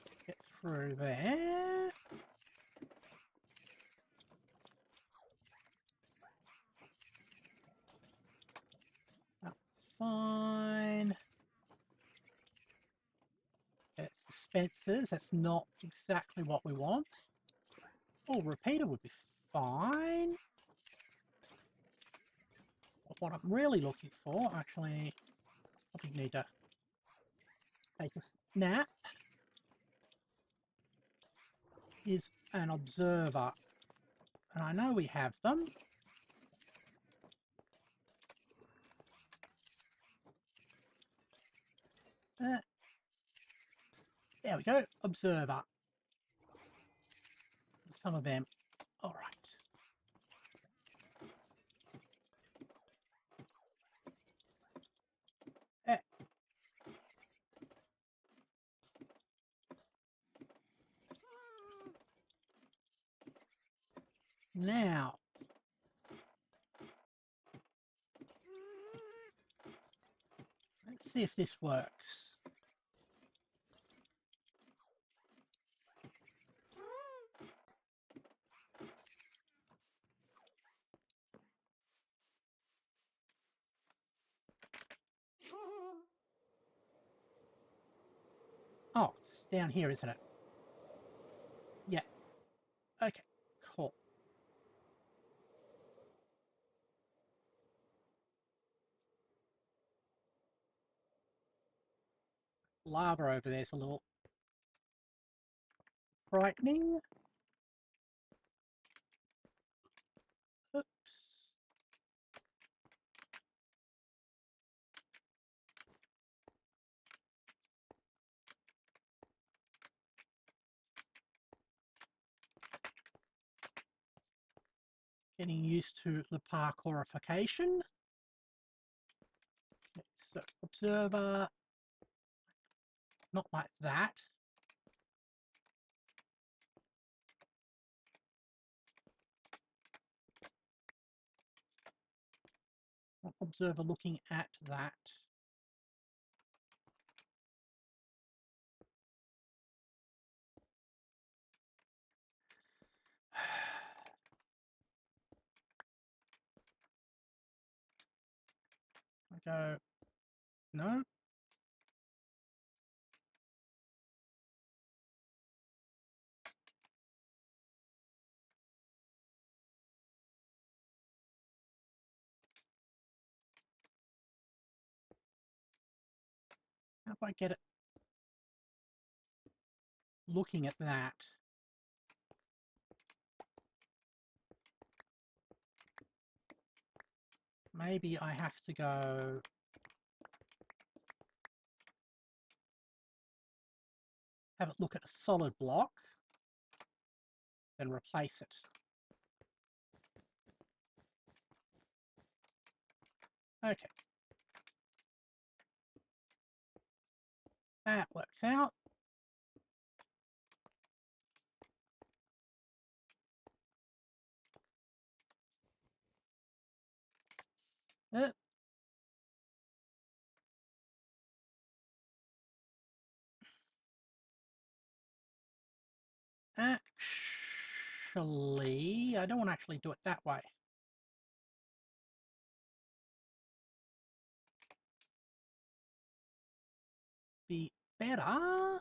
Just get through there. That's dispensers. That's not exactly what we want. Oh, repeater would be fine. But what I'm really looking for, actually, probably need to take a nap, is an observer. And I know we have them. There we go, observer. Some of them. All right. Now, let's see if this works. Oh, it's down here, isn't it? Yeah. Okay, cool. Lava over there is a little frightening. Oops. Getting used to the parkourification. Okay, so observer, not like that. Observer looking at that. I go, no. How do I get it looking at that? Maybe I have to go have it look at a solid block, then replace it. Okay. That works out. Uh, Actually, I don't want to actually do it that way. Be better.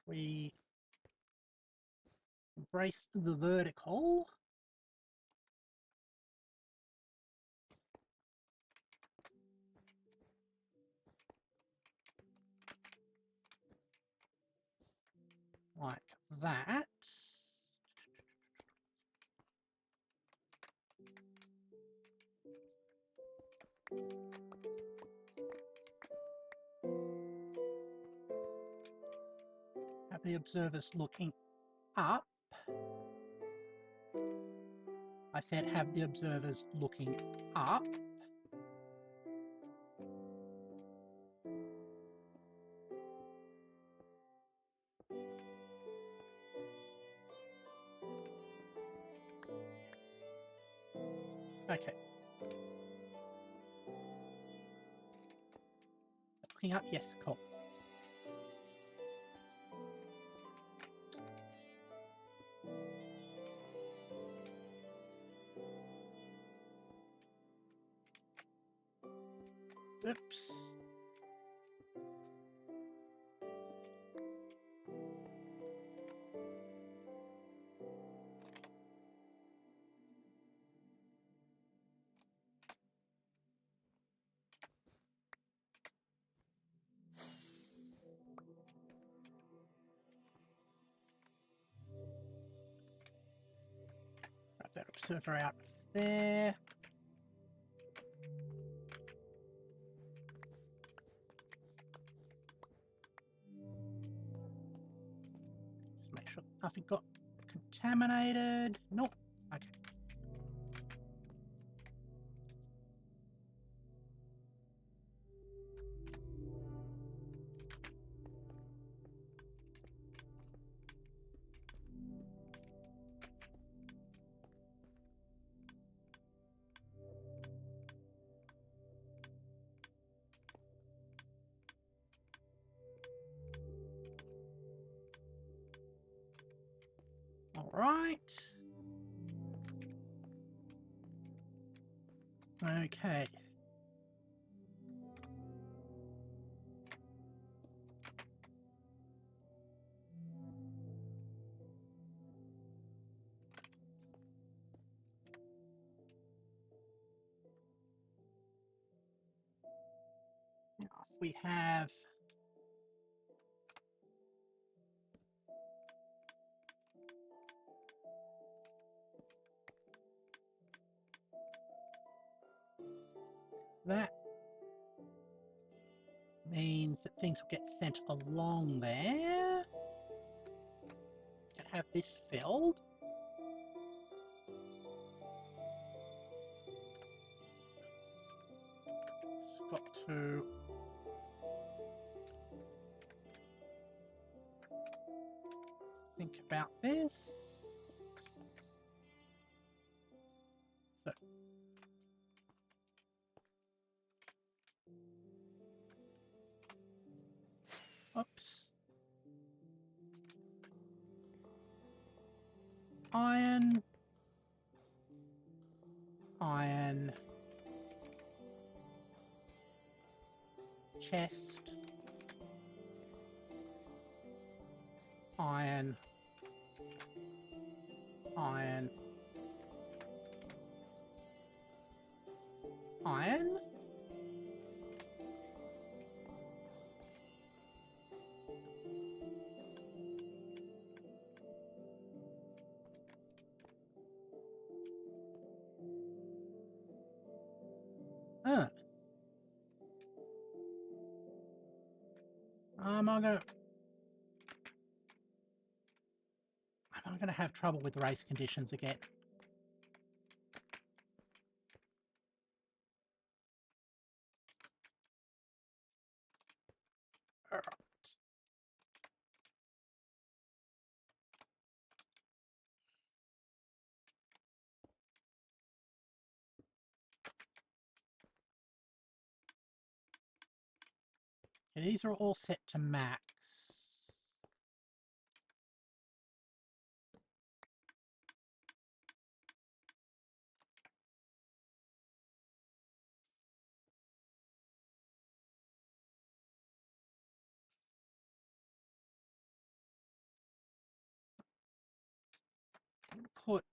We embrace the vertical. Like that. Have the observers looking up. I said have the observers looking up. Okay. Looking up, yes, cool. Oops. Grab that observer out there. Just make sure nothing got contaminated. Nope. Okay. All right. Okay. Now, if we have that, means that things will get sent along there. Can have this filled. It's got to think about this. So oops. Iron. Iron. Chest. Iron. Iron. Iron. I'm gonna have trouble with race conditions again. All right. Okay, these are all set to max. Put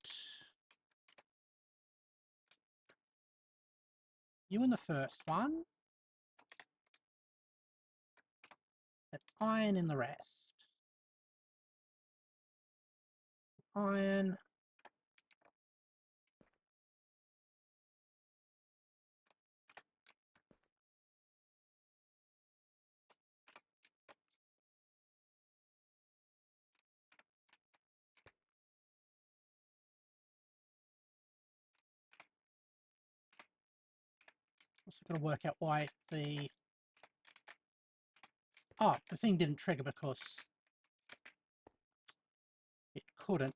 you in the first one, and iron in the rest. Iron. Also got to work out why the thing didn't trigger because it couldn't.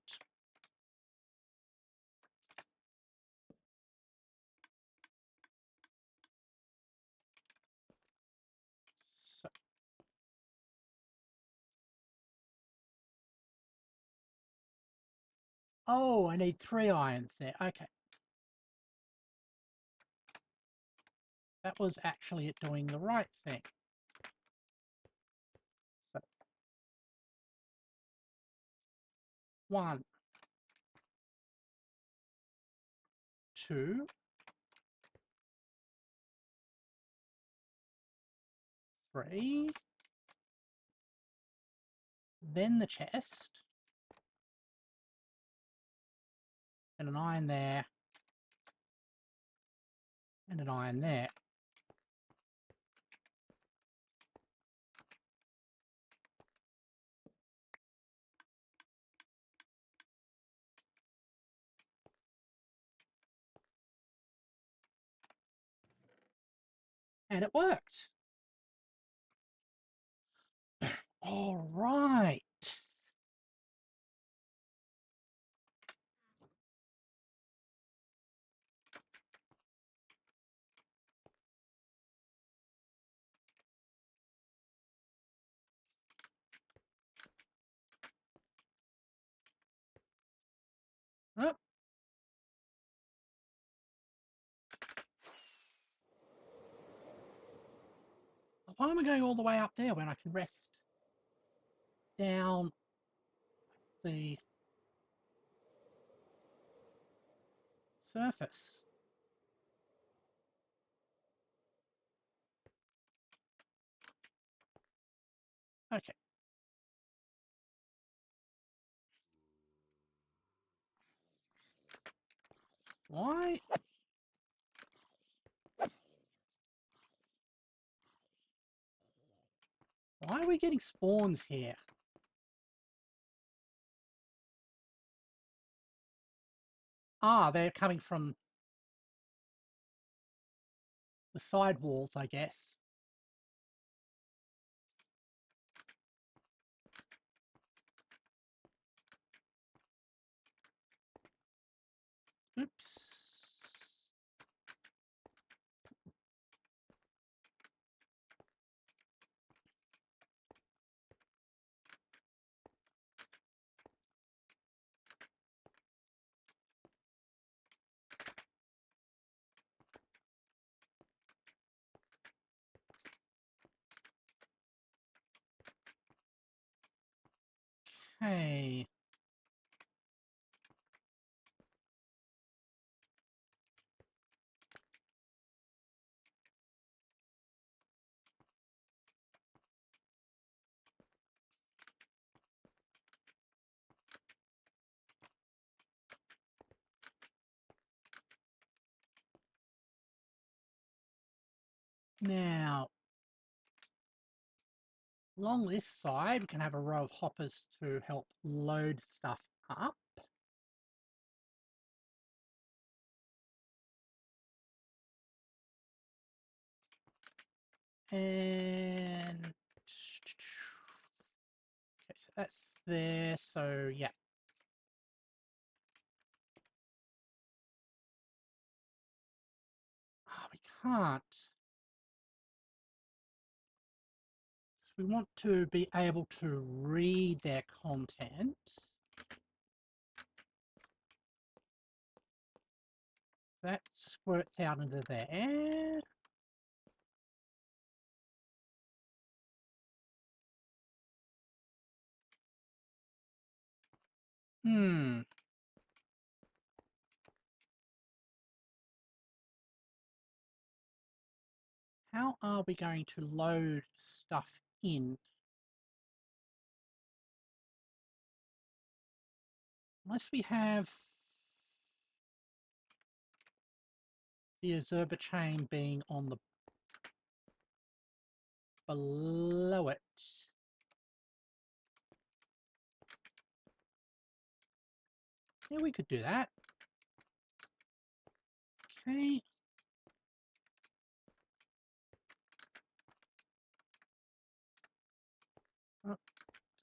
So, oh, I need 3 irons there. Okay. That was actually it doing the right thing. So 1, 2, 3, then the chest, and an iron there, and an iron there. And it worked. All right. Oh, why am I going all the way up there when I can rest down the surface? Okay. Why? Why are we getting spawns here? Ah, they're coming from the side walls, I guess. Oops. Okay. Now, along this side, we can have a row of hoppers to help load stuff up. And okay, so that's there. So yeah. Ah, we can't. We want to be able to read their content. That squirts out into there. Hmm. How are we going to load stuff in? Unless we have the observer chain being on the below it. Yeah, we could do that. Okay. Oh,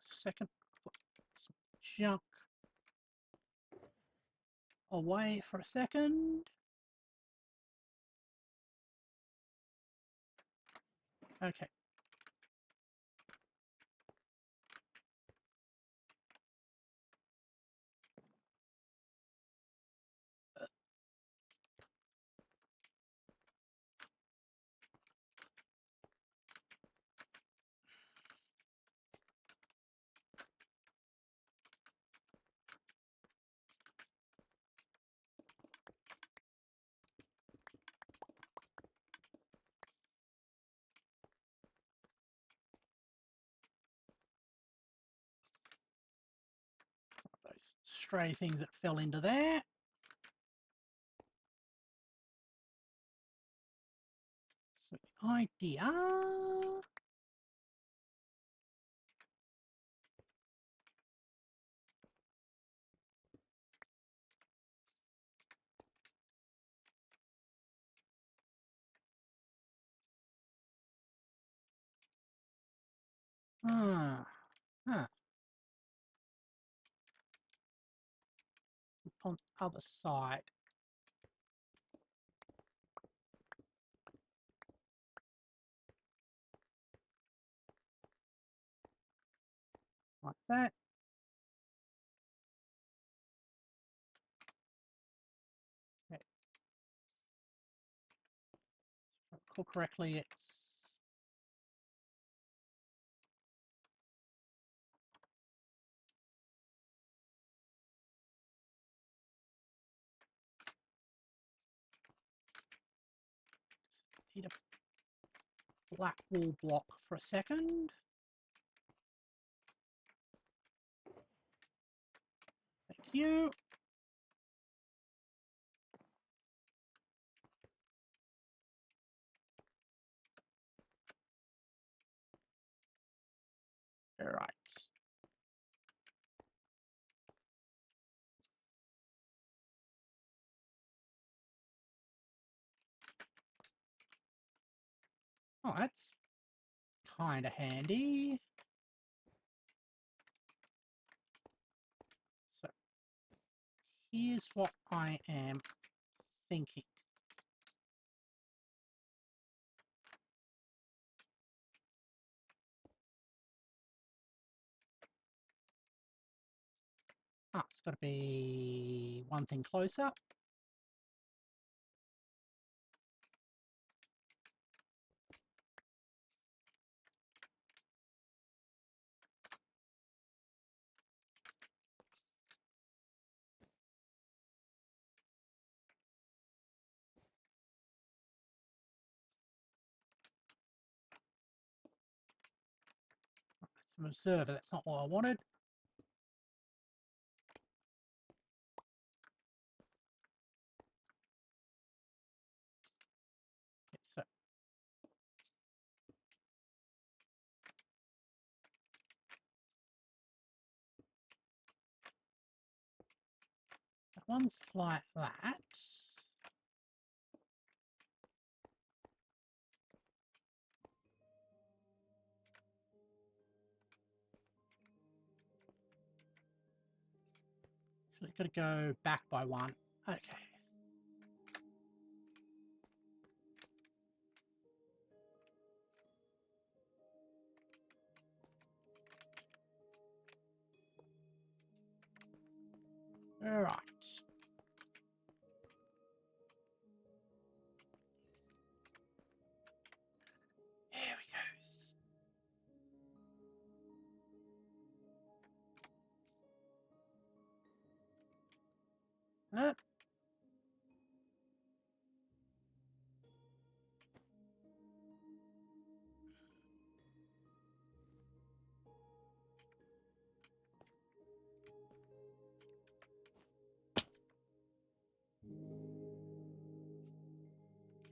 second. Put some junk away for a second. Okay. stray things that fell into there. So the idea... Huh. On the other side. Like that. Okay. If I recall correctly, it's need a black wall block for a second. Thank you. All right. Oh, that's kind of handy. So here's what I am thinking. Ah, it's got to be one thing closer. That's an observer. That's not what I wanted. Okay, so that one's like that. Actually, got to go back by one. Okay. All right. Here we go.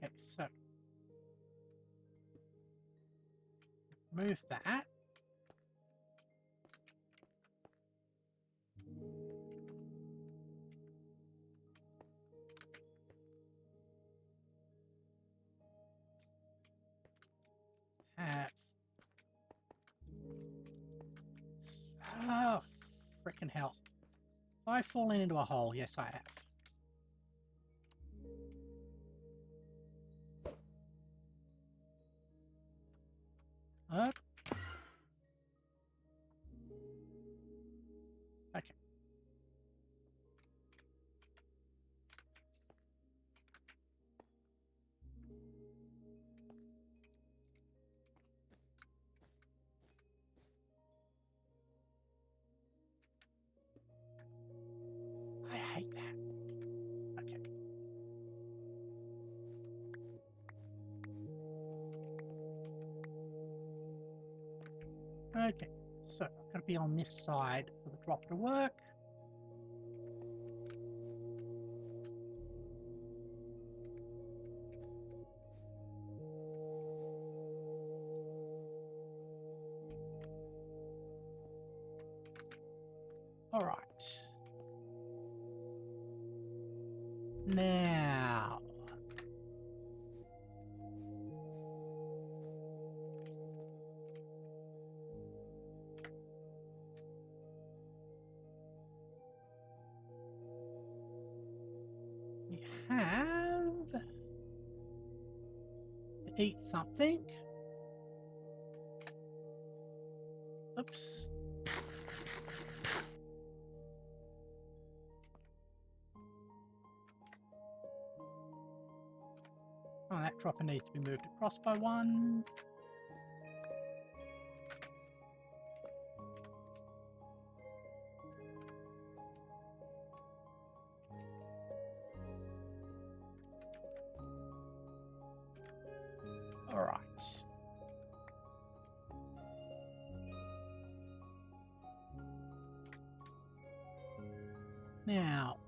Okay, so move that. Have. Oh, freaking hell. Have I fallen into a hole? Yes, I have. Up. Okay. I hate that. Okay. Okay. So I've got to be on this side for the drop to work. All right. Now, we have to eat something. Oops. Oh, that dropper needs to be moved across by one. All right. Now,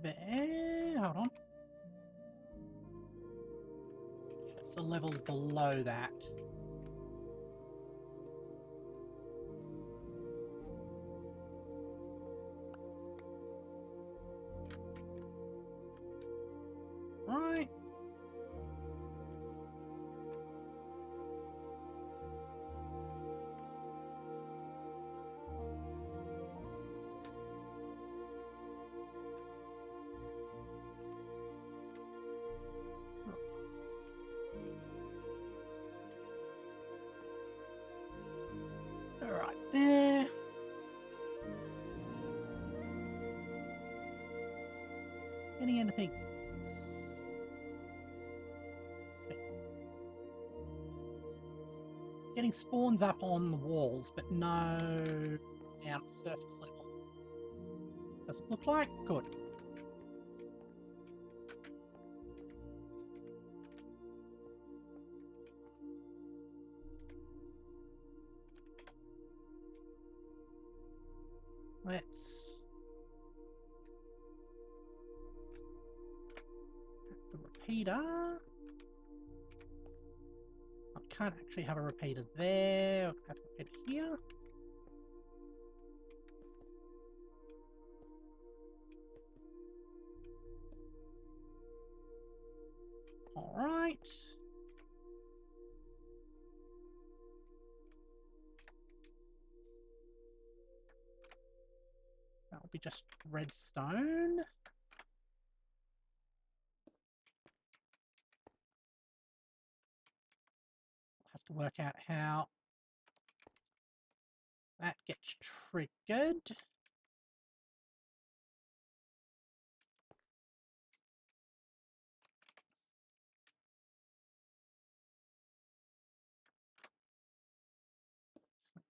there, hold on. It's a level below that. Right. All right, there. Getting anything? Getting spawns up on the walls, but no down at surface level. Does it look like? Good. Let's have the repeater. I can't actually have a repeater there. I can have a repeater here. All right. That'll be just redstone. Have to work out how that gets triggered.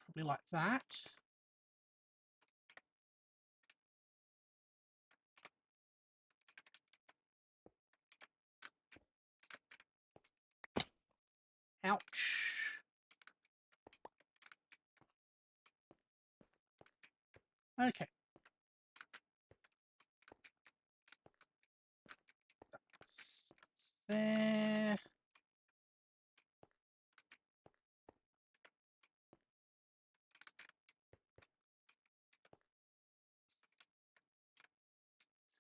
Probably like that. Ouch. Okay. That's there.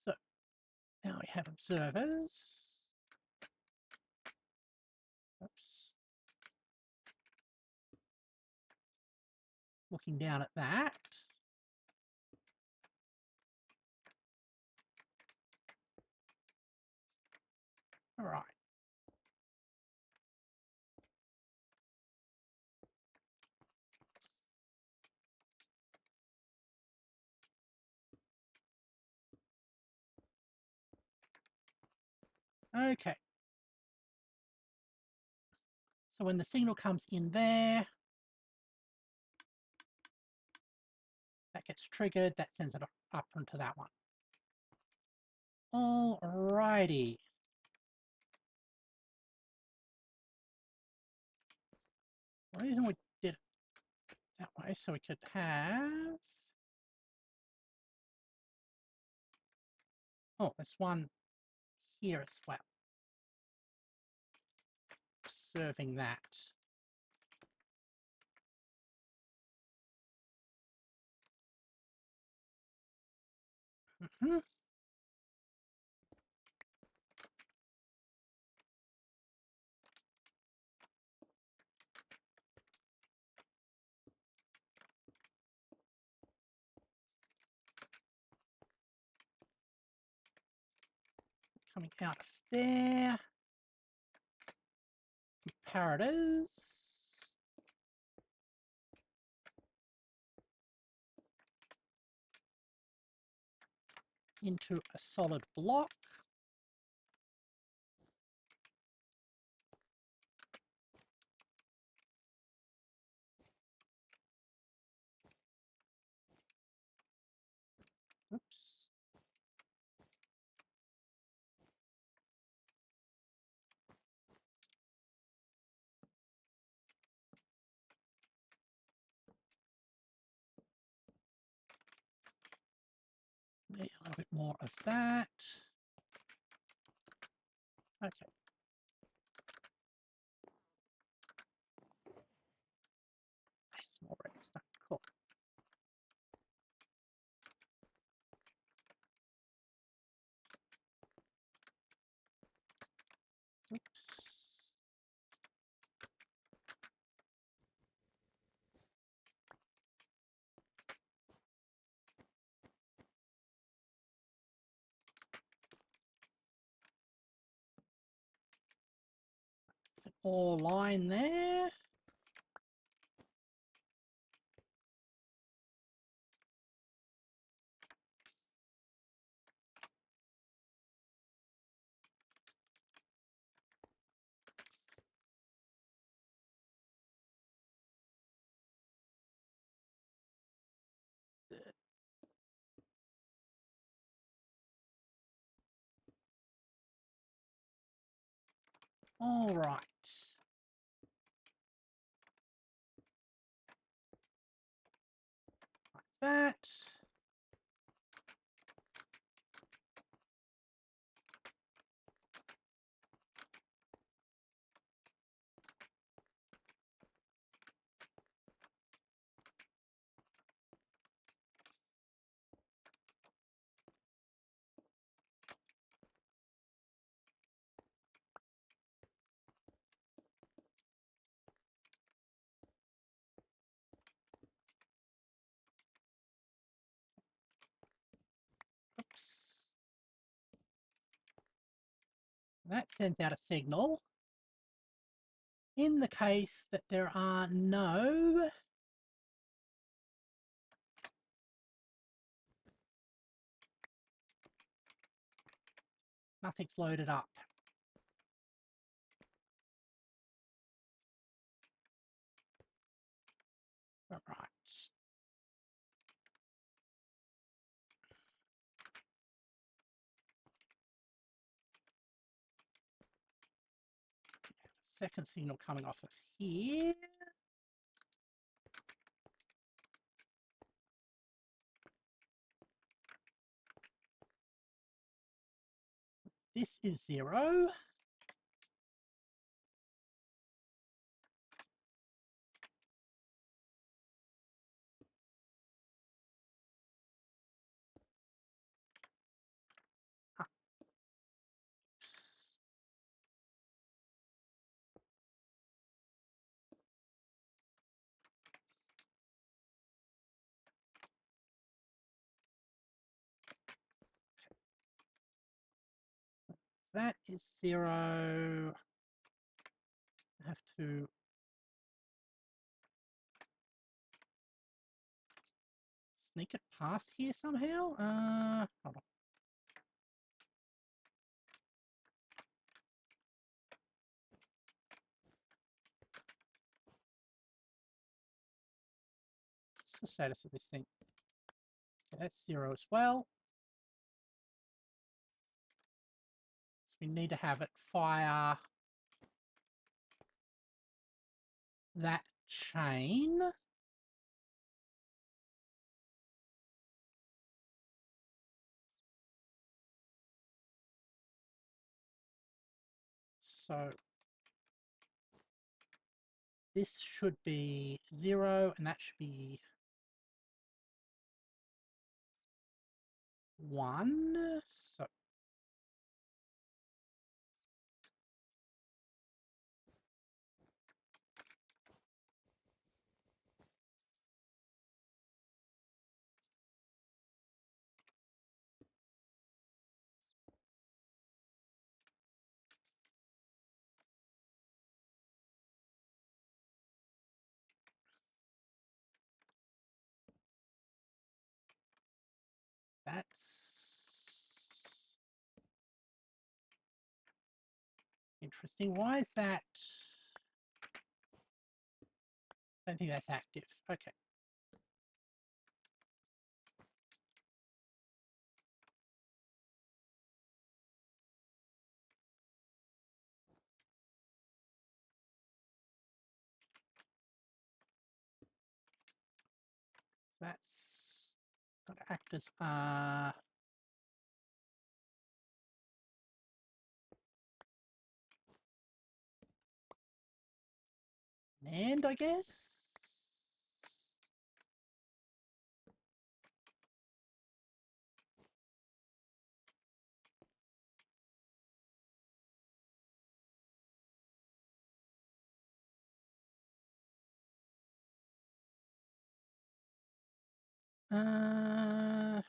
So now we have observers. Oops. Looking down at that. All right. Okay. So when the signal comes in there, gets triggered, that sends it up onto that one. Alrighty. The reason we did it that way, so we could have... Oh, there's one here as well. Serving that. Mm-hmm. Coming out of there. Comparators. Into a solid block. Oops. A little bit more of that. Okay. Nice, more redstone. Cool. Oops. It's an ore line there. All right. Like that. Oops. That sends out a signal. In the case that there are no nothing's loaded up. All right. Second signal coming off of here. This is 0. Ah. That is 0. I have to sneak it past here somehow. Hold on. What's the status of this thing? That's 0 as well. So we need to have it fire that chain. So this should be 0, and that should be 1. So that's interesting. Why is that? I don't think that's active. Okay. That's got to act as an and, I guess. Uh,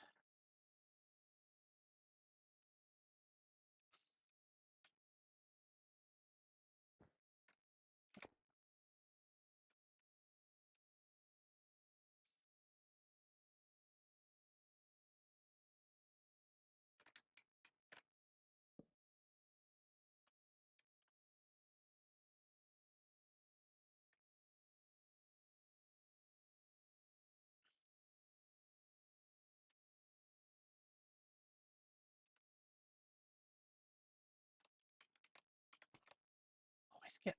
always get.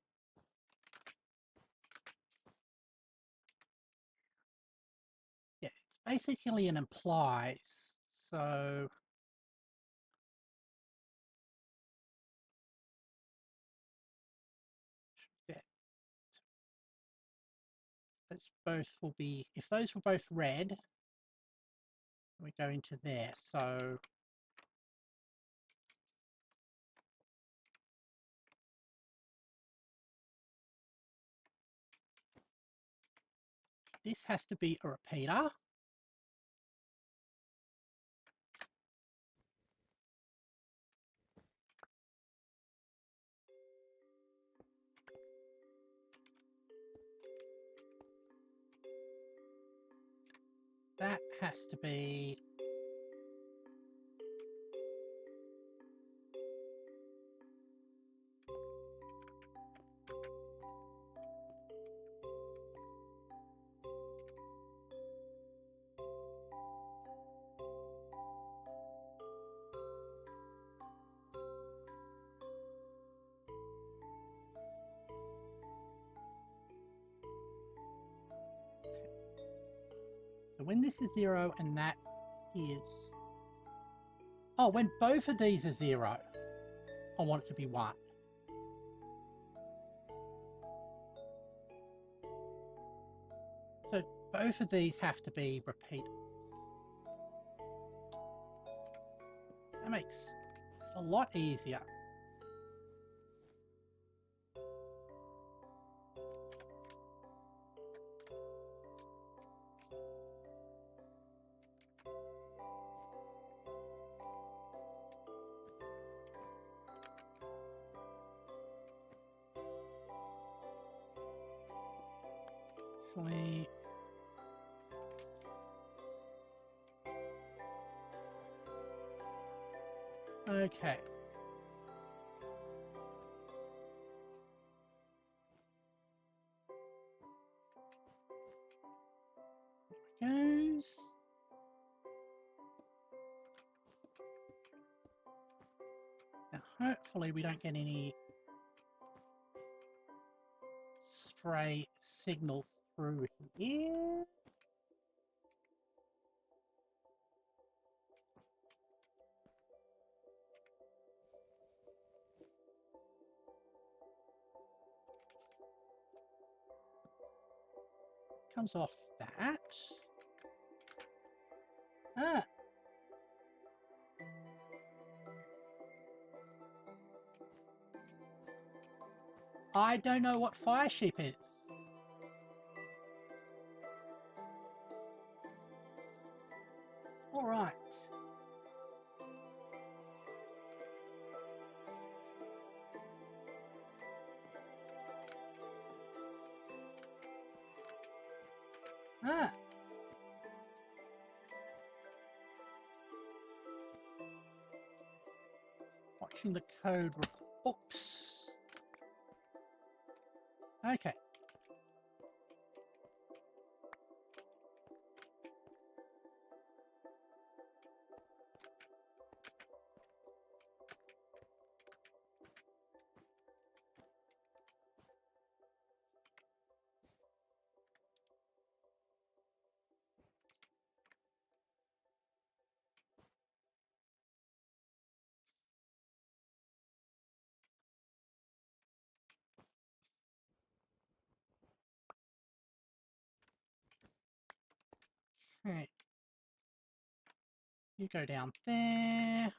Yeah, it's basically an implies. So that those both will be, if those were both red, we go into there. So this has to be a repeater. That has to be so when this is 0 and that is, oh, when both of these are 0, I want it to be 1. So both of these have to be repeaters. That makes it a lot easier. Actually, okay. There it goes. Hopefully we don't get any stray signal through here. Comes off that. Ah. I don't know what fire sheep is. All right. Ah. Watching the code. Oops. Okay. Okay. You go down there.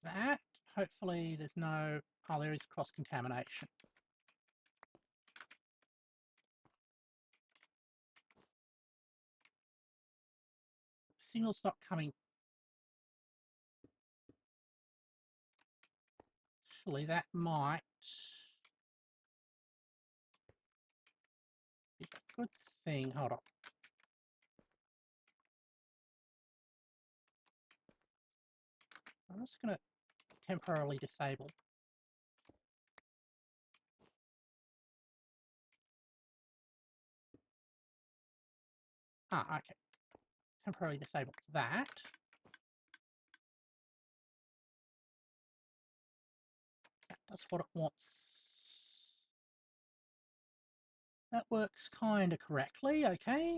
That. Hopefully there's no... Oh, there is cross-contamination. Signal's not coming. Actually, that might be a good thing. Hold on. I'm just going to temporarily disable. Ah, okay. Temporarily disable that. That's what it wants. That works kind of correctly, okay.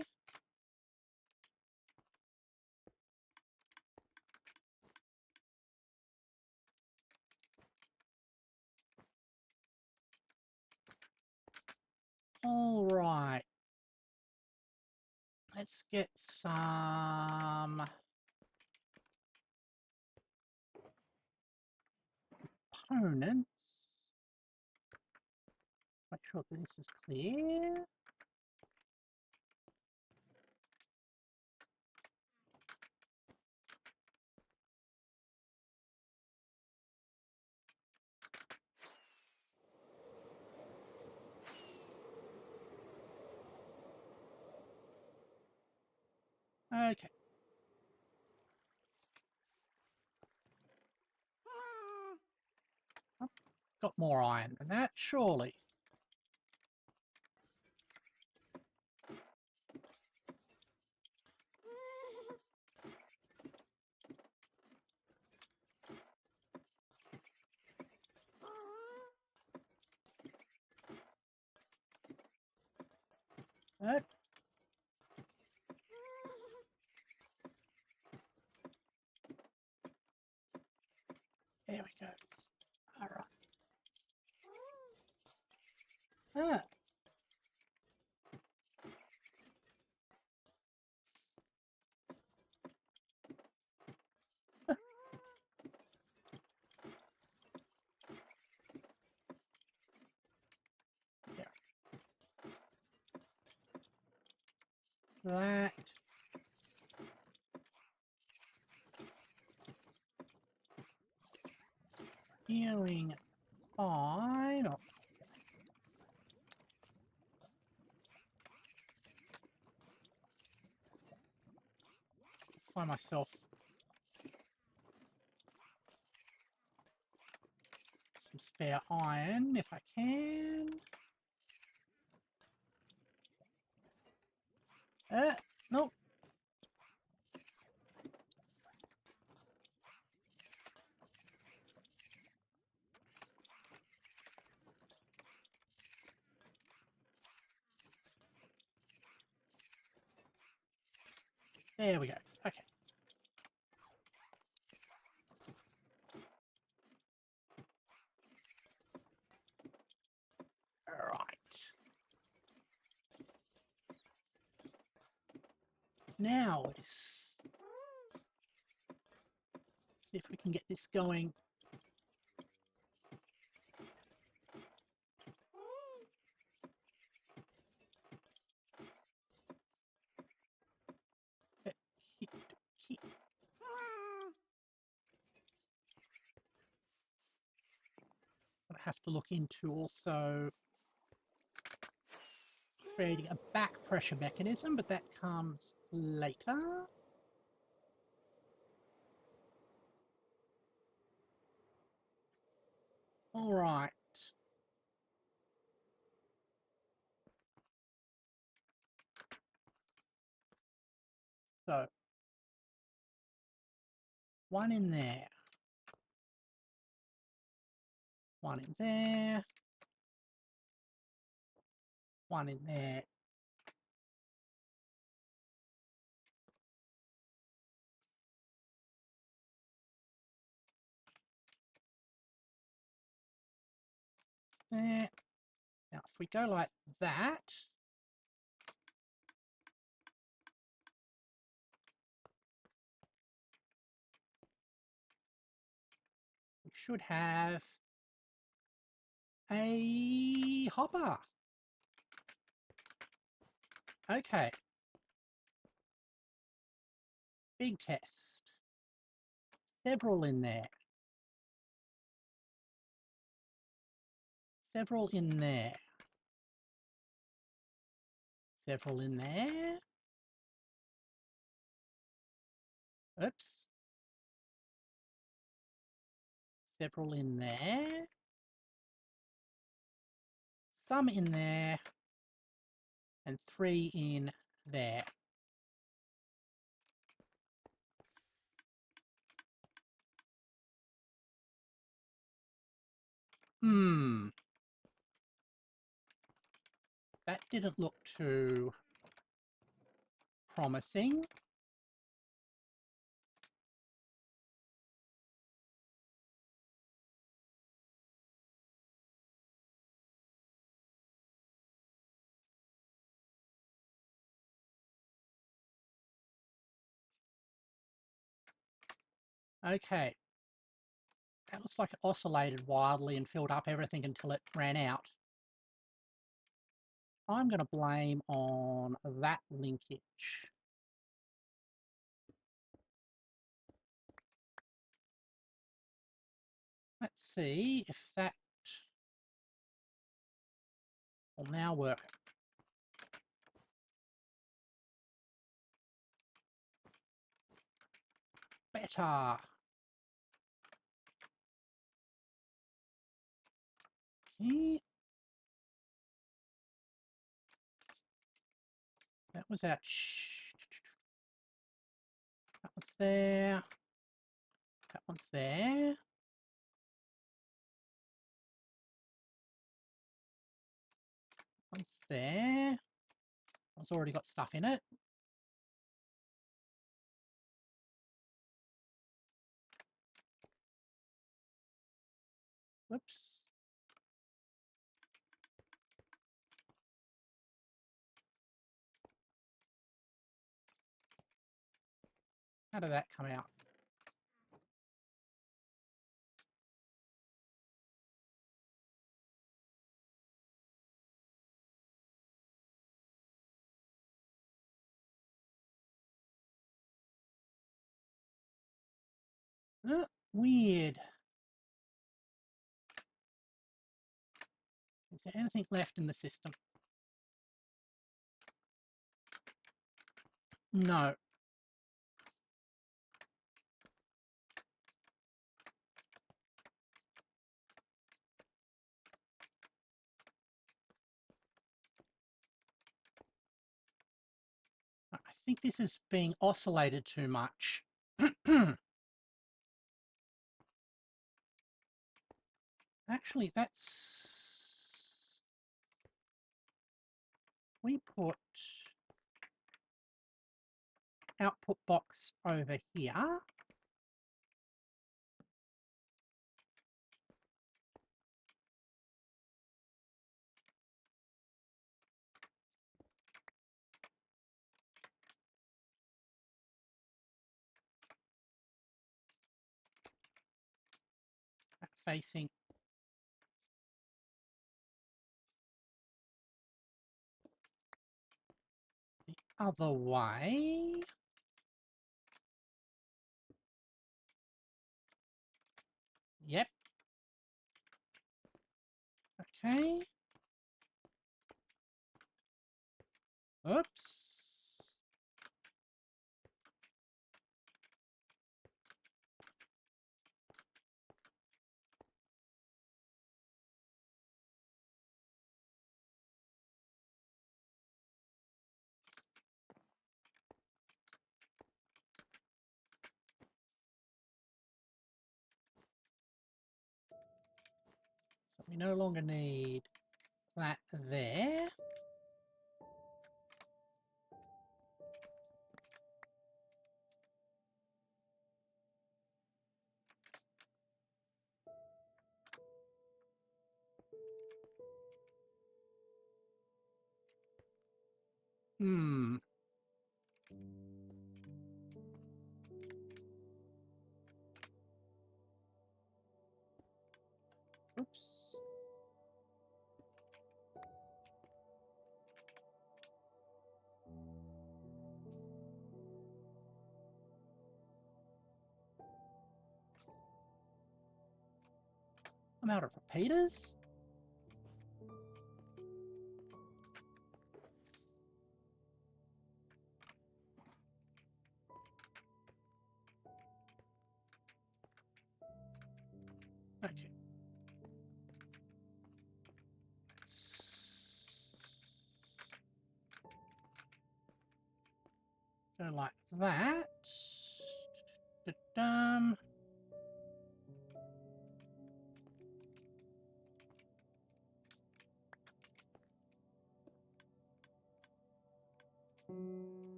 All right. Let's get some components. Make sure this is clear. Okay. I've got more iron than that, surely. That. There we go. All right. Ah. Yeah. That. Healing fine. Oh. Find myself some spare iron if I can. Nope. There we go. Okay. All right. Now let's see if we can get this going. I have to look into also creating a back pressure mechanism, but that comes later. All right. So, one in there. One in there. One in there. There. Now, if we go like that, we should have a hopper. Okay. Big test. Several in there. Several in there. Several in there. Oops. Several in there. Some in there. And 3 in there. That didn't look too promising. Okay. That looks like it oscillated wildly and filled up everything until it ran out. I'm going to blame on that linkage. Let's see if that will now work. Better. Okay. That was that. That one's there. That one's there. That one's there. It's already got stuff in it. Whoops. How did that come out? Weird. Is there anything left in the system? No. think this is being oscillated too much. Actually, we put output box over here. Facing the other way. Yep. Okay. Oops. So we no longer need that there. Hmm. Oops. I'm out of repeaters. Okay. Go like that. Da-dum.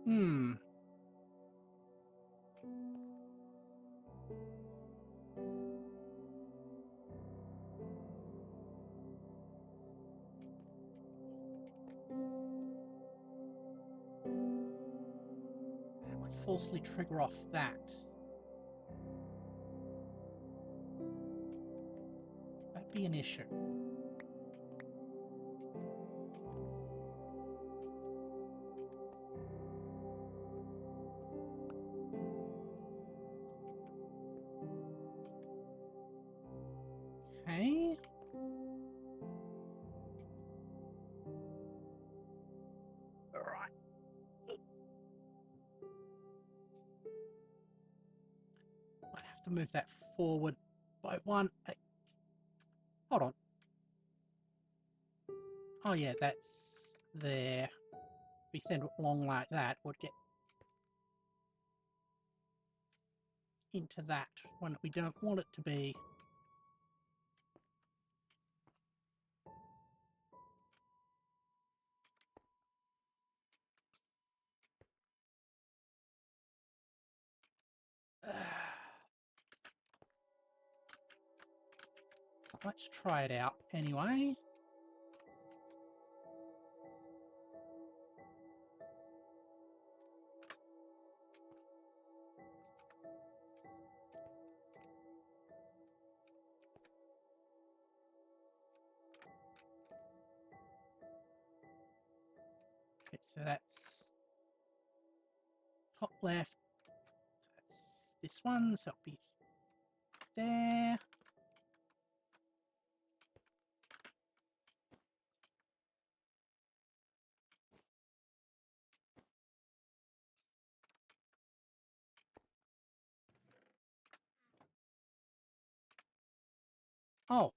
Hmm. That would falsely trigger off that. That'd be an issue. Okay. All right. Might have to move that forward by one. Hold on. Oh yeah, that's there. If we send it along like that, would get into that when we don't want it to be. Let's try it out anyway. Okay, so that's top left. That's this one, so it'll be there. Oh,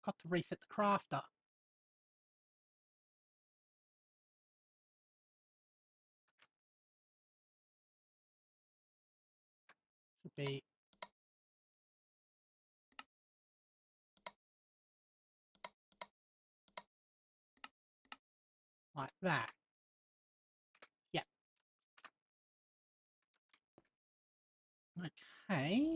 forgot to reset the crafter. Should be like that. Yeah. Okay.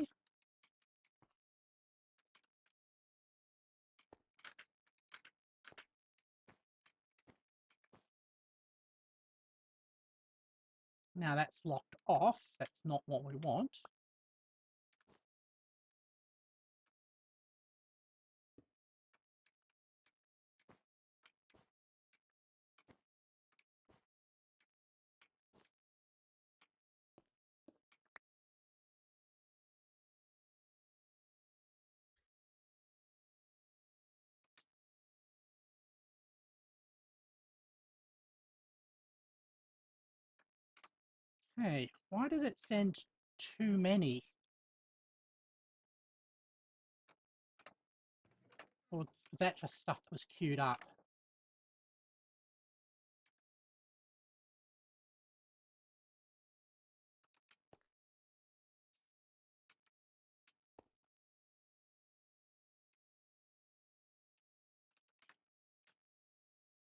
Now that's locked off. That's not what we want. Hey, why did it send too many? Or was that just stuff that was queued up?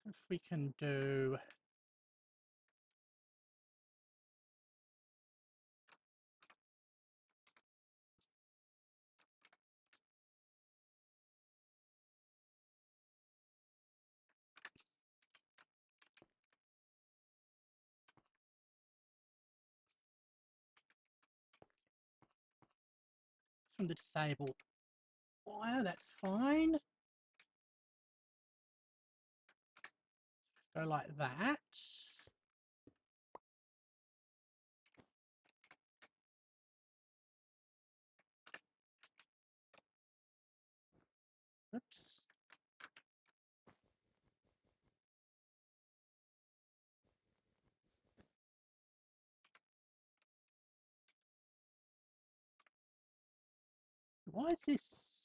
If we can do... from the disabled wire, that's fine. Go like that. Oops. Why is this?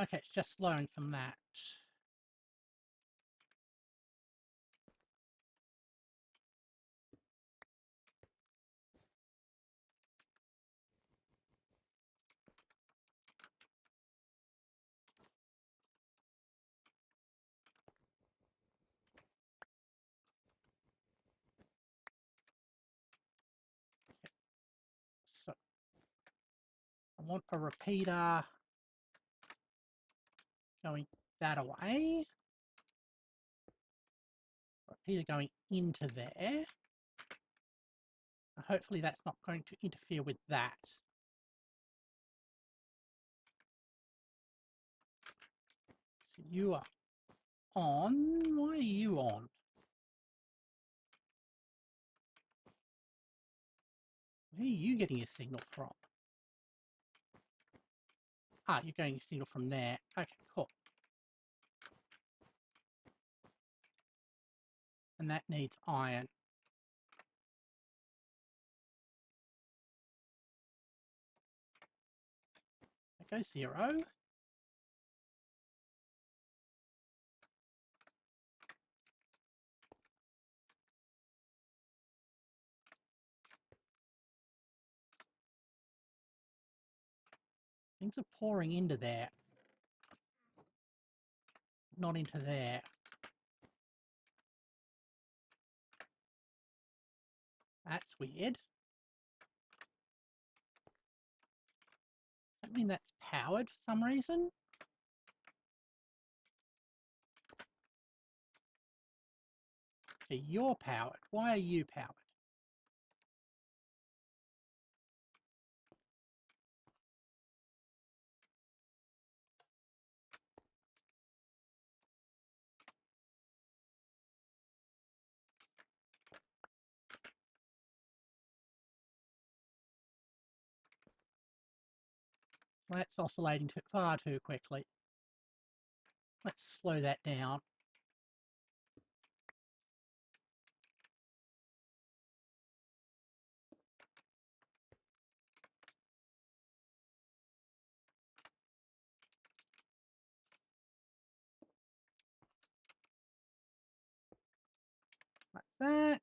Okay, it's just slowing from that. So I want a repeater going that away. Repeater going into there. Hopefully that's not going to interfere with that. So you are on. Why are you on? Where are you getting a signal from? Ah, you're getting a signal from there. Okay, cool. And that needs iron. That goes 0. Things are pouring into there. Not into there. That's weird. Does that mean that's powered for some reason? Okay, you're powered. Why are you powered? That's oscillating far too quickly. Let's slow that down. that.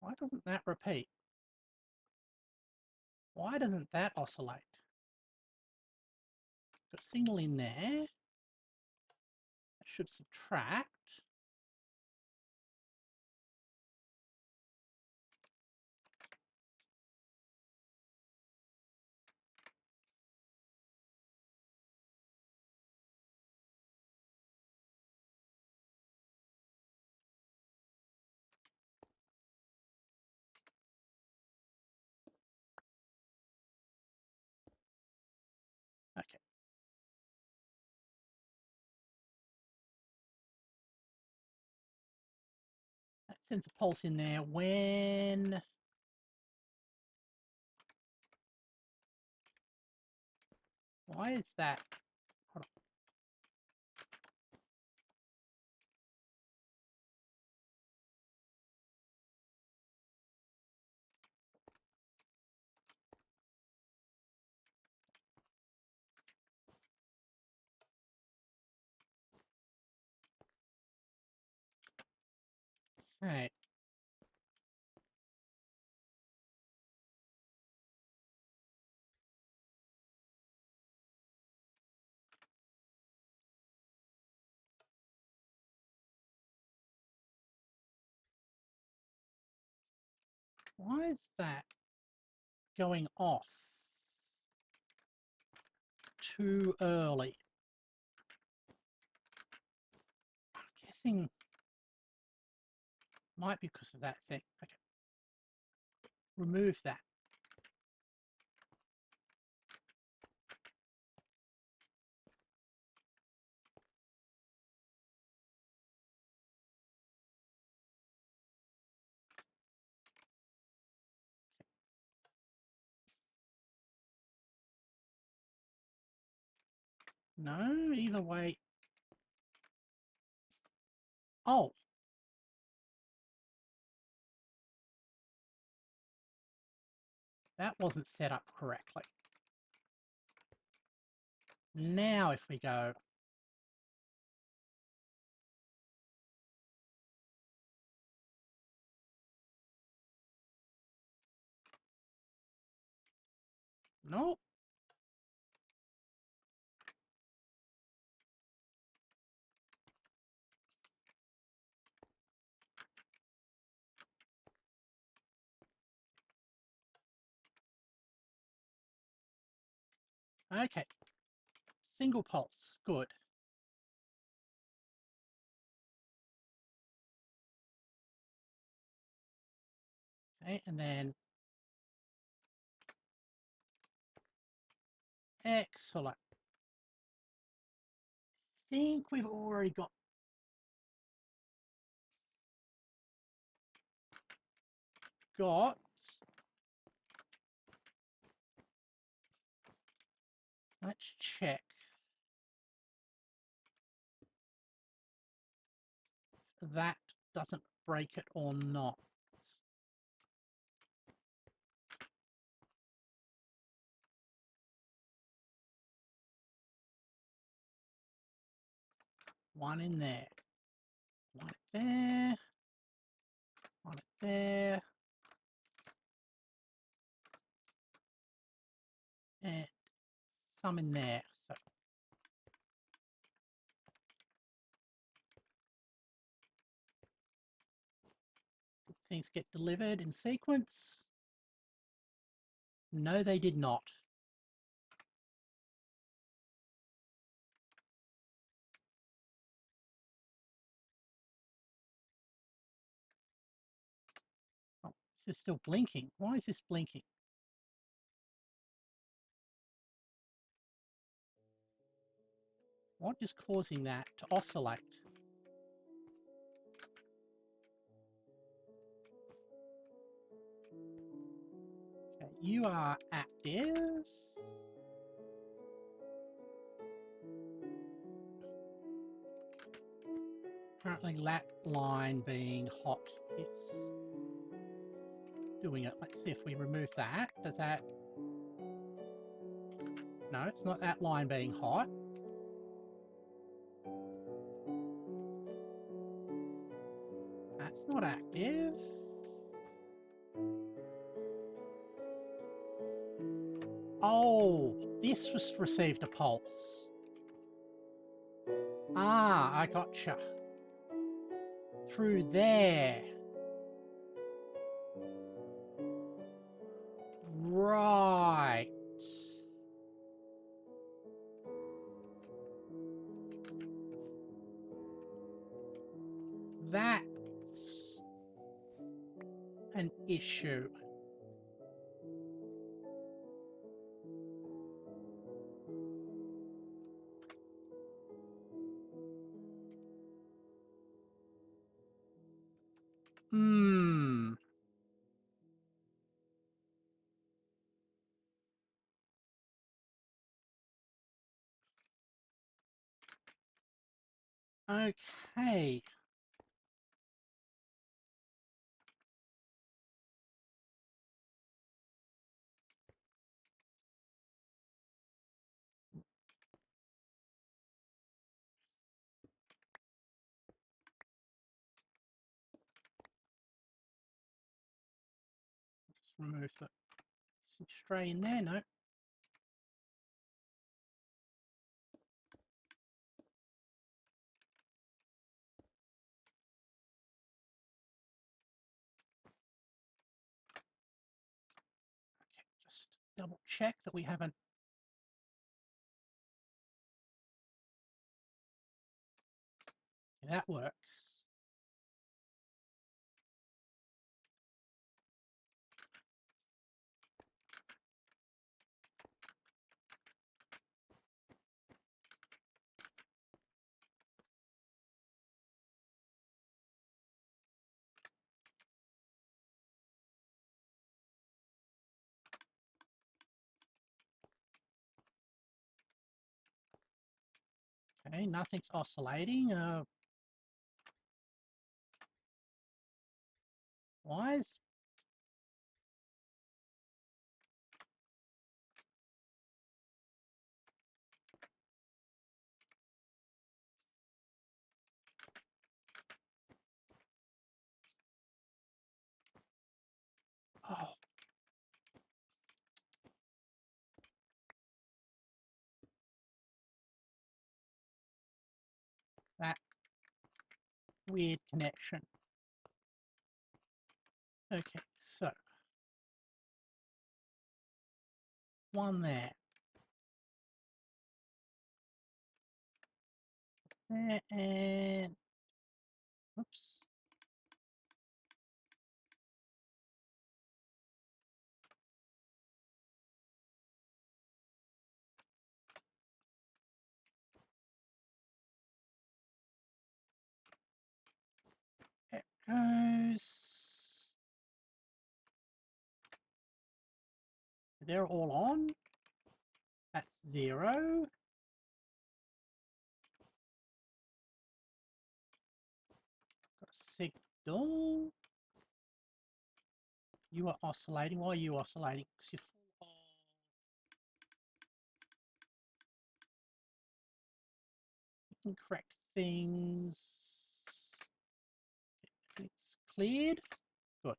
Why doesn't that repeat? Why doesn't that oscillate? Got a signal in there. That should subtract. Okay. That sends a pulse in there when... Why is that? Hold on. Okay. Why is that going off too early? I'm guessing might be because of that thing. Okay. Remove that. No, either way. Oh. That wasn't set up correctly. Now if we go... Nope. Okay. Single pulse. Good. Okay, and then... Excellent. I think we've already got... Let's check. That doesn't break it or not. One in there. One there. One there. And some in there. So things get delivered in sequence. No, they did not. Oh, this is still blinking. Why is this blinking? What is causing that to oscillate? Okay, you are active. Currently that line being hot is doing it. Let's see if we remove that. Does that... No, it's not that line being hot. That's not active. Oh, this was received a pulse. Ah, I gotcha. Through there. Right. That's an issue. Hmm. Okay. Just remove the stray in there. No. Okay, just double check that we haven't... That works. Okay, nothing's oscillating. Why is... Oh, that weird connection. Okay, so one there. There and... Oops. There goes. They're all on. That's 0. Got a signal. You are oscillating. Why are you oscillating? Because you're full of incorrect things. It's cleared. Good.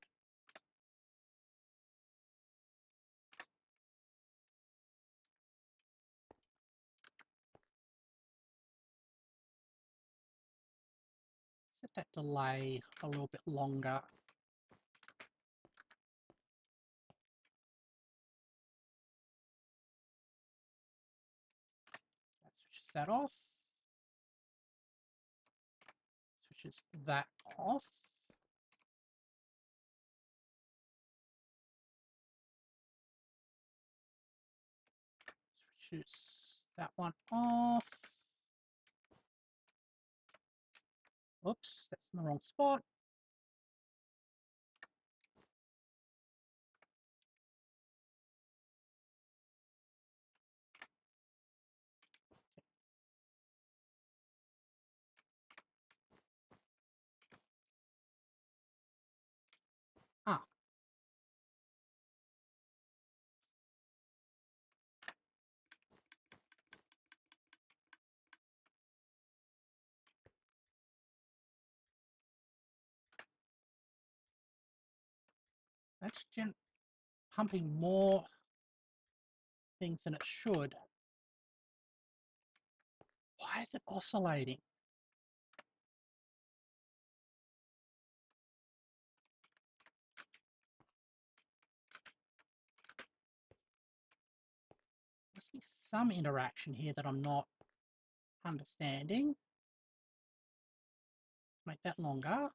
Set that delay a little bit longer. That switches that off. Switches that off. Switches that one off. Oops, that's in the wrong spot. Ah, That's pumping more things than it should. Why is it oscillating? Must be some interaction here that I'm not understanding. Make that longer.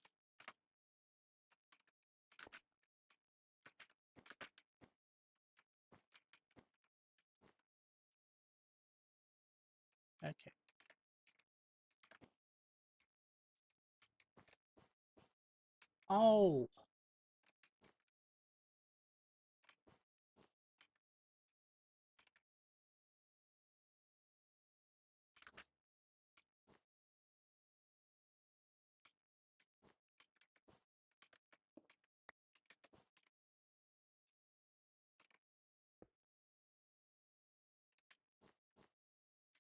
Okay. Oh.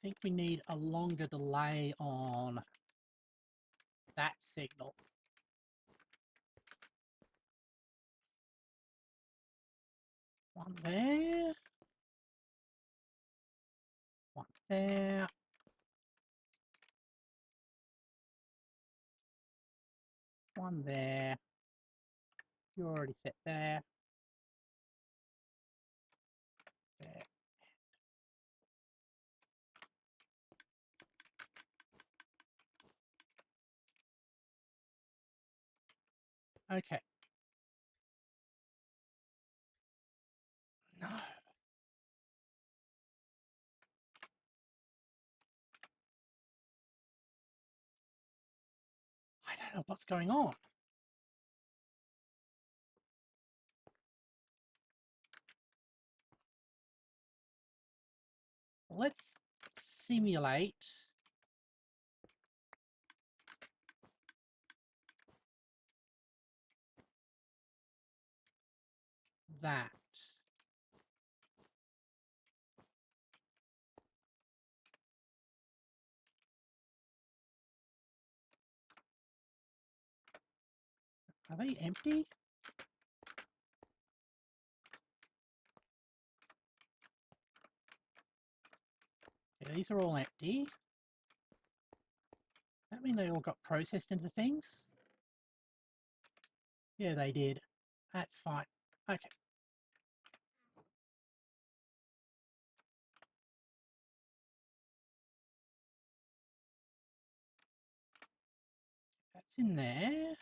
I think we need a longer delay on that signal. One there. One there. One there. You're already set there. There. Okay. No. I don't know what's going on. Let's simulate that. Are they empty? Yeah, these are all empty. That mean they all got processed into things? Yeah, they did. That's fine. Okay. That's in there.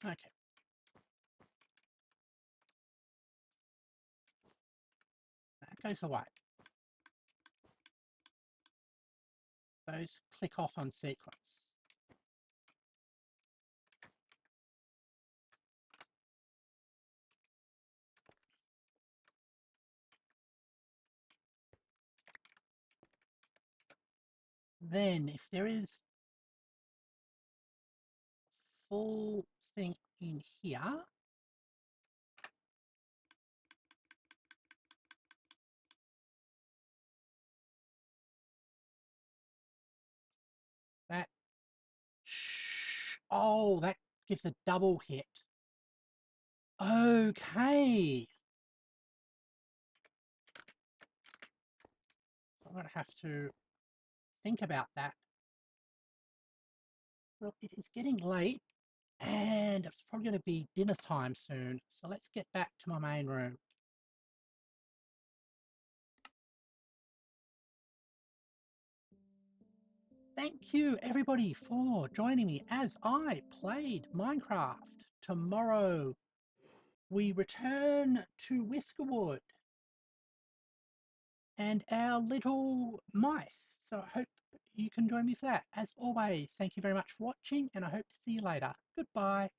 Okay. That goes away. Those click off on sequence. Then if there is full thing in here, that, oh, that gives a double hit. Okay. I'm going to have to think about that. Look, it is getting late and it's probably going to be dinner time soon. So let's get back to my main room. Thank you everybody for joining me as I played Minecraft. Tomorrow we return to Whiskerwood and our little mice. So I hope you can join me for that. As always, thank you very much for watching and I hope to see you later. Goodbye.